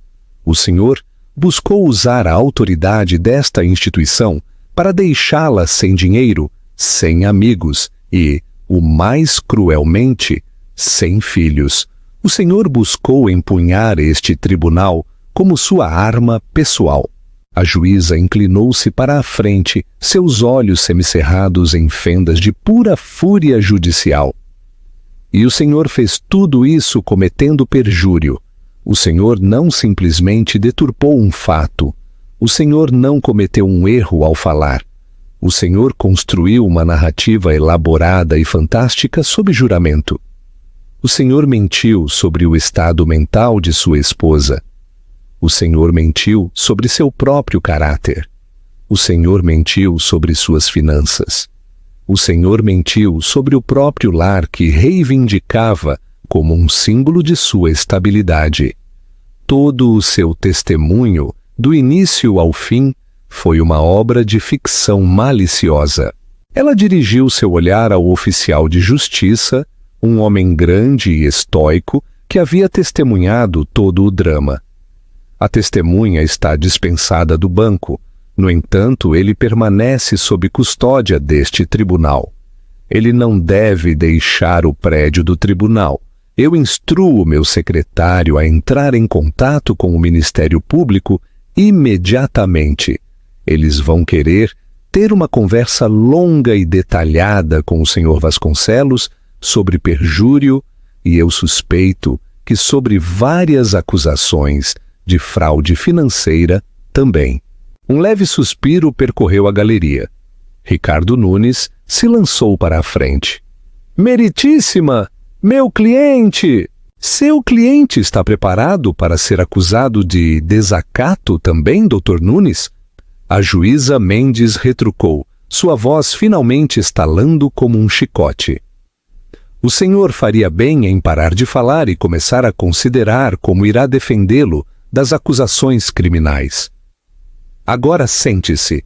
O senhor buscou usar a autoridade desta instituição para deixá-la sem dinheiro, sem amigos e, o mais cruelmente, sem filhos. O senhor buscou empunhar este tribunal como sua arma pessoal. A juíza inclinou-se para a frente, seus olhos semicerrados em fendas de pura fúria judicial. E o senhor fez tudo isso cometendo perjúrio. O senhor não simplesmente deturpou um fato. O senhor não cometeu um erro ao falar. O senhor construiu uma narrativa elaborada e fantástica sob juramento. O senhor mentiu sobre o estado mental de sua esposa. O senhor mentiu sobre seu próprio caráter. O senhor mentiu sobre suas finanças. O senhor mentiu sobre o próprio lar que reivindicava como um símbolo de sua estabilidade. Todo o seu testemunho, do início ao fim, foi uma obra de ficção maliciosa. Ela dirigiu seu olhar ao oficial de justiça, um homem grande e estoico que havia testemunhado todo o drama. A testemunha está dispensada do banco. No entanto, ele permanece sob custódia deste tribunal. Ele não deve deixar o prédio do tribunal. Eu instruo meu secretário a entrar em contato com o Ministério Público imediatamente. Eles vão querer ter uma conversa longa e detalhada com o senhor Vasconcelos sobre perjúrio e eu suspeito que sobre várias acusações de fraude financeira também. Um leve suspiro percorreu a galeria. Ricardo Nunes se lançou para a frente. Meritíssima! Meu cliente! Seu cliente está preparado para ser acusado de desacato também, Dr. Nunes? A juíza Mendes retrucou, sua voz finalmente estalando como um chicote. O senhor faria bem em parar de falar e começar a considerar como irá defendê-lo das acusações criminais. Agora sente-se.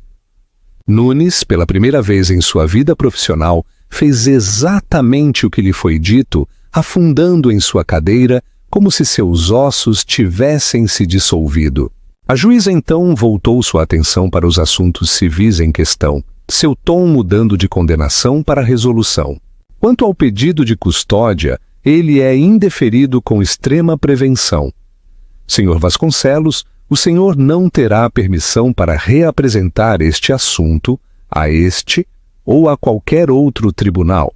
Nunes, pela primeira vez em sua vida profissional, fez exatamente o que lhe foi dito, afundando em sua cadeira como se seus ossos tivessem se dissolvido. A juíza então voltou sua atenção para os assuntos civis em questão, seu tom mudando de condenação para resolução. Quanto ao pedido de custódia, ele é indeferido com extrema prevenção. Sr. Vasconcelos, o senhor não terá permissão para reapresentar este assunto a este ou a qualquer outro tribunal.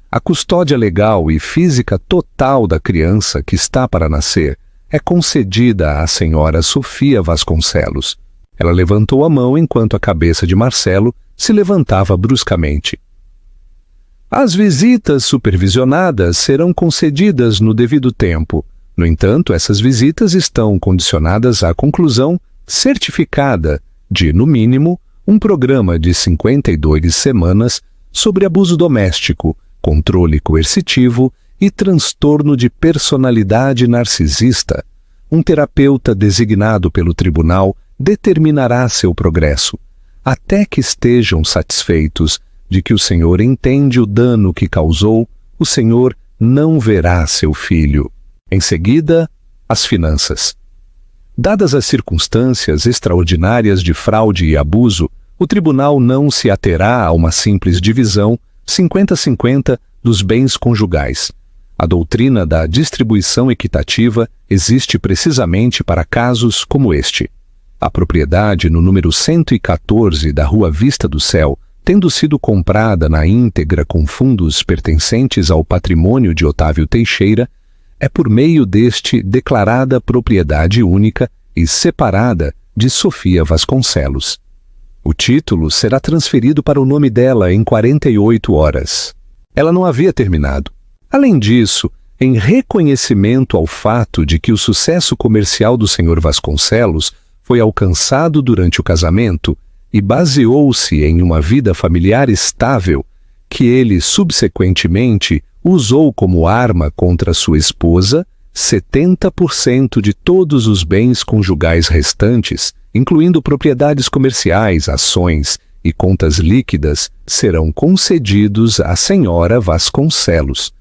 A custódia legal e física total da criança que está para nascer é concedida à senhora Sofia Vasconcelos. Ela levantou a mão enquanto a cabeça de Marcelo se levantava bruscamente. As visitas supervisionadas serão concedidas no devido tempo. No entanto, essas visitas estão condicionadas à conclusão certificada de, no mínimo, um programa de 52 semanas sobre abuso doméstico, controle coercitivo e transtorno de personalidade narcisista. Um terapeuta designado pelo tribunal determinará seu progresso, até que estejam satisfeitos de que o senhor entende o dano que causou, o senhor não verá seu filho. Em seguida, as finanças. Dadas as circunstâncias extraordinárias de fraude e abuso, o tribunal não se aterá a uma simples divisão 50-50 dos bens conjugais. A doutrina da distribuição equitativa existe precisamente para casos como este. A propriedade no número 114 da Rua Vista do Céu, tendo sido comprada na íntegra com fundos pertencentes ao patrimônio de Otávio Teixeira, é por meio deste declarada propriedade única e separada de Sofia Vasconcelos. O título será transferido para o nome dela em 48 horas. Ela não havia terminado. Além disso, em reconhecimento ao fato de que o sucesso comercial do Sr. Vasconcelos foi alcançado durante o casamento e baseou-se em uma vida familiar estável, que ele subsequentemente usou como arma contra sua esposa, 70% de todos os bens conjugais restantes, incluindo propriedades comerciais, ações e contas líquidas, serão concedidos à senhora Vasconcelos.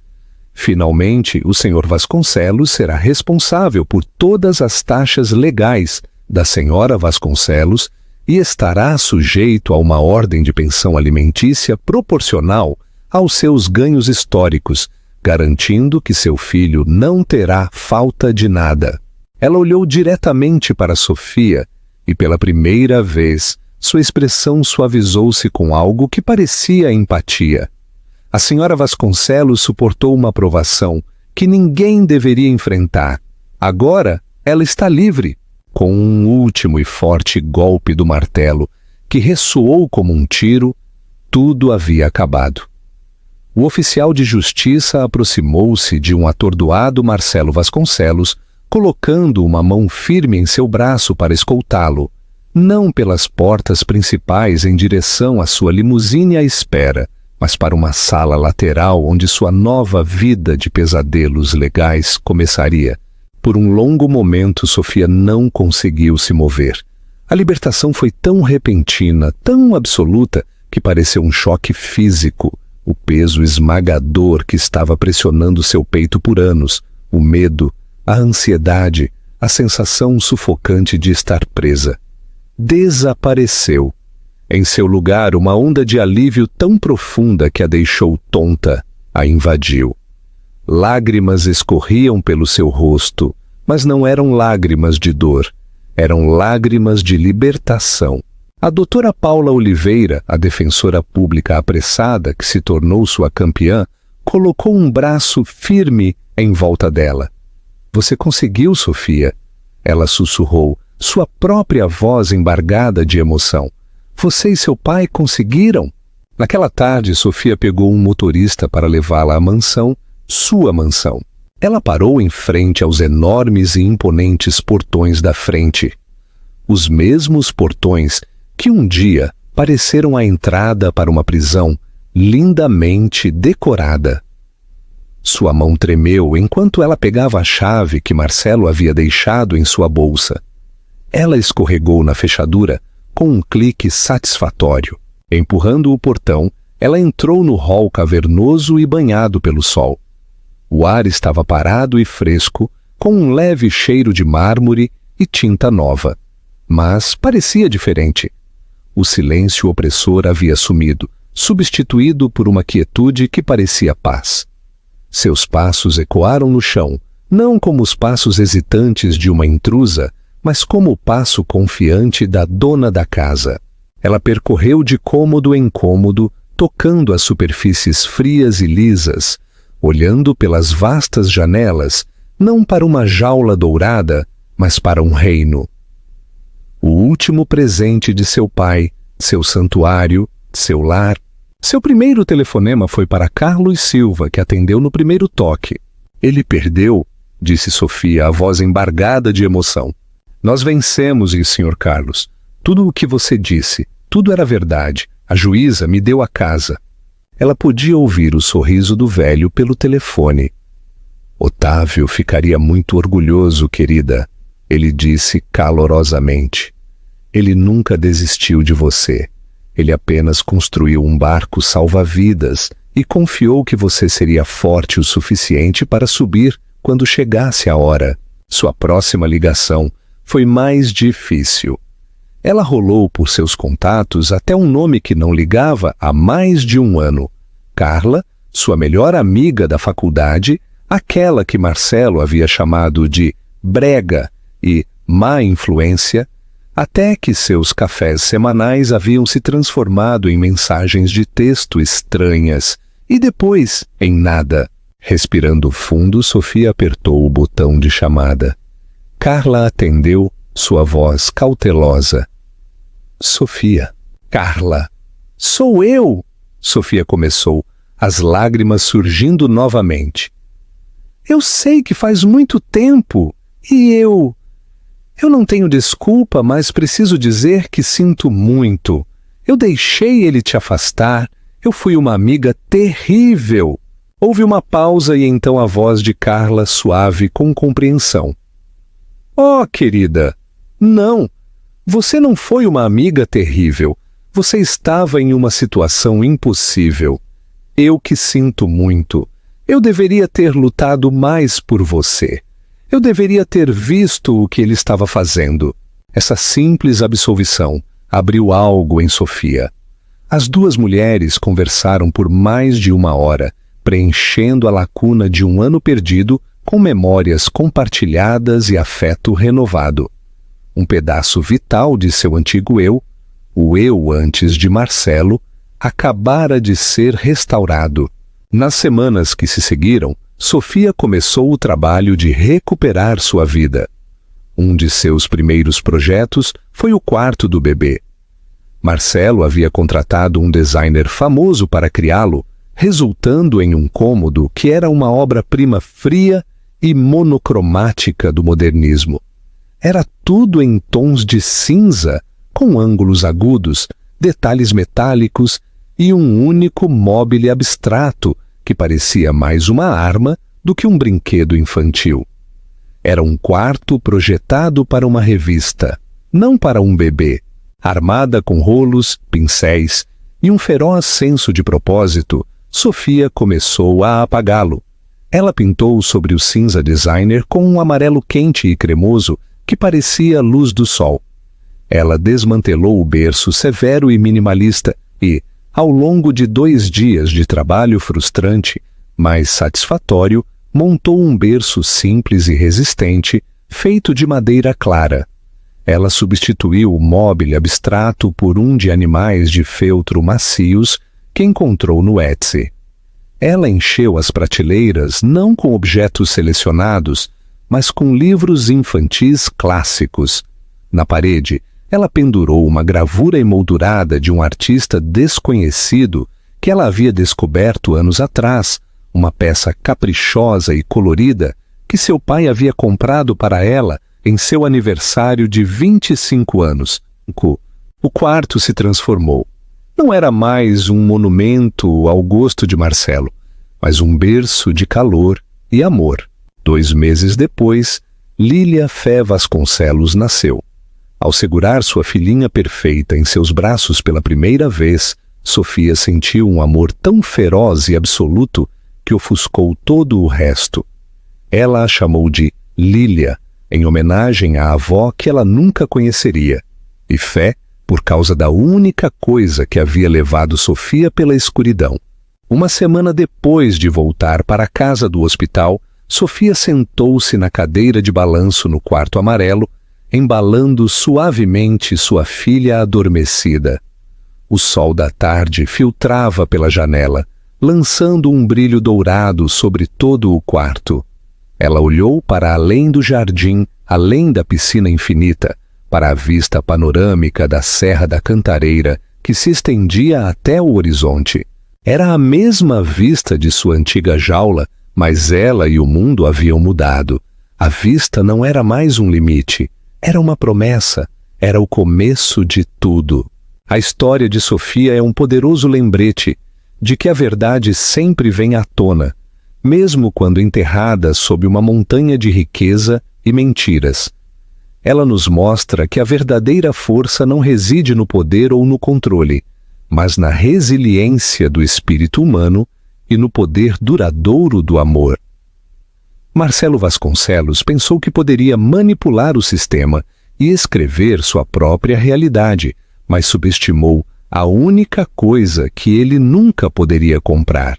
Finalmente, o senhor Vasconcelos será responsável por todas as taxas legais da senhora Vasconcelos e estará sujeito a uma ordem de pensão alimentícia proporcional aos seus ganhos históricos, garantindo que seu filho não terá falta de nada. Ela olhou diretamente para Sofia e, pela primeira vez, sua expressão suavizou-se com algo que parecia empatia. A senhora Vasconcelos suportou uma provação que ninguém deveria enfrentar. Agora, ela está livre. Com um último e forte golpe do martelo, que ressoou como um tiro, tudo havia acabado. O oficial de justiça aproximou-se de um atordoado Marcelo Vasconcelos, colocando uma mão firme em seu braço para escoltá-lo, não pelas portas principais em direção à sua limusine à espera, mas para uma sala lateral onde sua nova vida de pesadelos legais começaria. Por um longo momento, Sofia não conseguiu se mover. A libertação foi tão repentina, tão absoluta, que pareceu um choque físico. O peso esmagador que estava pressionando seu peito por anos, o medo, a ansiedade, a sensação sufocante de estar presa. Desapareceu. Em seu lugar, uma onda de alívio tão profunda que a deixou tonta a invadiu. Lágrimas escorriam pelo seu rosto, mas não eram lágrimas de dor, eram lágrimas de libertação. A doutora Paula Oliveira, a defensora pública apressada que se tornou sua campeã, colocou um braço firme em volta dela. "Você conseguiu, Sofia?" Ela sussurrou, sua própria voz embargada de emoção. "Você e seu pai conseguiram?" Naquela tarde, Sofia pegou um motorista para levá-la à mansão, sua mansão. Ela parou em frente aos enormes e imponentes portões da frente. Os mesmos portões que um dia pareceram a entrada para uma prisão lindamente decorada. Sua mão tremeu enquanto ela pegava a chave que Marcelo havia deixado em sua bolsa. Ela escorregou na fechadura com um clique satisfatório. Empurrando o portão, ela entrou no hall cavernoso e banhado pelo sol. O ar estava parado e fresco, com um leve cheiro de mármore e tinta nova. Mas parecia diferente. O silêncio opressor havia sumido, substituído por uma quietude que parecia paz. Seus passos ecoaram no chão, não como os passos hesitantes de uma intrusa, mas como o passo confiante da dona da casa. Ela percorreu de cômodo em cômodo, tocando as superfícies frias e lisas, olhando pelas vastas janelas, não para uma jaula dourada, mas para um reino. O último presente de seu pai, seu santuário, seu lar. Seu primeiro telefonema foi para Carlos Silva, que atendeu no primeiro toque. Ele perdeu, disse Sofia, a voz embargada de emoção. Nós vencemos, Sr. Carlos. Tudo o que você disse, tudo era verdade. A juíza me deu a casa. Ela podia ouvir o sorriso do velho pelo telefone. Otávio ficaria muito orgulhoso, querida, ele disse calorosamente. Ele nunca desistiu de você. Ele apenas construiu um barco salva-vidas e confiou que você seria forte o suficiente para subir quando chegasse a hora. Sua próxima ligação foi mais difícil. Ela rolou por seus contatos até um nome que não ligava há mais de um ano. Carla, sua melhor amiga da faculdade, aquela que Marcelo havia chamado de brega e má influência, até que seus cafés semanais haviam se transformado em mensagens de texto estranhas e depois em nada. Respirando fundo, Sofia apertou o botão de chamada. Carla atendeu, sua voz cautelosa. Sofia. Carla. Sou eu! Sofia começou, as lágrimas surgindo novamente. Eu sei que faz muito tempo, e eu não tenho desculpa, mas preciso dizer que sinto muito. Eu deixei ele te afastar, eu fui uma amiga terrível. Houve uma pausa e então a voz de Carla suave com compreensão. Oh, querida, não, você não foi uma amiga terrível. Você estava em uma situação impossível. Eu que sinto muito. Eu deveria ter lutado mais por você. Eu deveria ter visto o que ele estava fazendo. Essa simples absolvição abriu algo em Sofia. As duas mulheres conversaram por mais de uma hora, preenchendo a lacuna de um ano perdido com memórias compartilhadas e afeto renovado. Um pedaço vital de seu antigo eu, o eu antes de Marcelo, acabara de ser restaurado. Nas semanas que se seguiram, Sofia começou o trabalho de recuperar sua vida. Um de seus primeiros projetos foi o quarto do bebê. Marcelo havia contratado um designer famoso para criá-lo, resultando em um cômodo que era uma obra-prima fria e monocromática do modernismo. Era tudo em tons de cinza, com ângulos agudos, detalhes metálicos e um único mobile abstrato que parecia mais uma arma do que um brinquedo infantil. Era um quarto projetado para uma revista, não para um bebê. Armada com rolos, pincéis e um feroz senso de propósito, Sofia começou a apagá-lo. Ela pintou sobre o cinza designer com um amarelo quente e cremoso que parecia a luz do sol. Ela desmantelou o berço severo e minimalista e, ao longo de 2 dias de trabalho frustrante, mas satisfatório, montou um berço simples e resistente, feito de madeira clara. Ela substituiu o móvel abstrato por um de animais de feltro macios que encontrou no Etsy. Ela encheu as prateleiras não com objetos selecionados, mas com livros infantis clássicos. Na parede, ela pendurou uma gravura emoldurada de um artista desconhecido que ela havia descoberto anos atrás, uma peça caprichosa e colorida que seu pai havia comprado para ela em seu aniversário de 25 anos. O quarto se transformou. Não era mais um monumento ao gosto de Marcelo, mas um berço de calor e amor. 2 meses depois, Lília Fé Vasconcelos nasceu. Ao segurar sua filhinha perfeita em seus braços pela primeira vez, Sofia sentiu um amor tão feroz e absoluto que ofuscou todo o resto. Ela a chamou de Lília, em homenagem à avó que ela nunca conheceria, e fé, por causa da única coisa que havia levado Sofia pela escuridão. Uma semana depois de voltar para a casa do hospital, Sofia sentou-se na cadeira de balanço no quarto amarelo, embalando suavemente sua filha adormecida. O sol da tarde filtrava pela janela, lançando um brilho dourado sobre todo o quarto. Ela olhou para além do jardim, além da piscina infinita, para a vista panorâmica da Serra da Cantareira, que se estendia até o horizonte. Era a mesma vista de sua antiga jaula, mas ela e o mundo haviam mudado. A vista não era mais um limite, era uma promessa, era o começo de tudo. A história de Sofia é um poderoso lembrete de que a verdade sempre vem à tona, mesmo quando enterrada sob uma montanha de riqueza e mentiras. Ela nos mostra que a verdadeira força não reside no poder ou no controle, mas na resiliência do espírito humano e no poder duradouro do amor. Marcelo Vasconcelos pensou que poderia manipular o sistema e escrever sua própria realidade, mas subestimou a única coisa que ele nunca poderia comprar: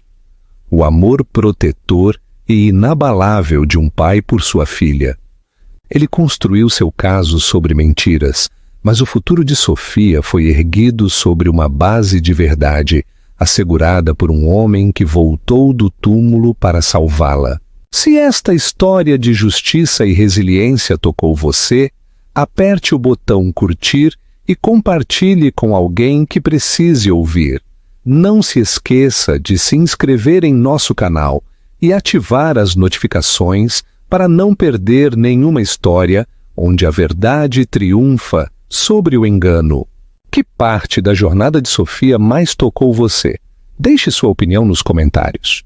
o amor protetor e inabalável de um pai por sua filha. Ele construiu seu caso sobre mentiras, mas o futuro de Sofia foi erguido sobre uma base de verdade, assegurada por um homem que voltou do túmulo para salvá-la. Se esta história de justiça e resiliência tocou você, aperte o botão curtir e compartilhe com alguém que precise ouvir. Não se esqueça de se inscrever em nosso canal e ativar as notificações para não perder nenhuma história onde a verdade triunfa sobre o engano. Que parte da jornada de Sofia mais tocou você? Deixe sua opinião nos comentários.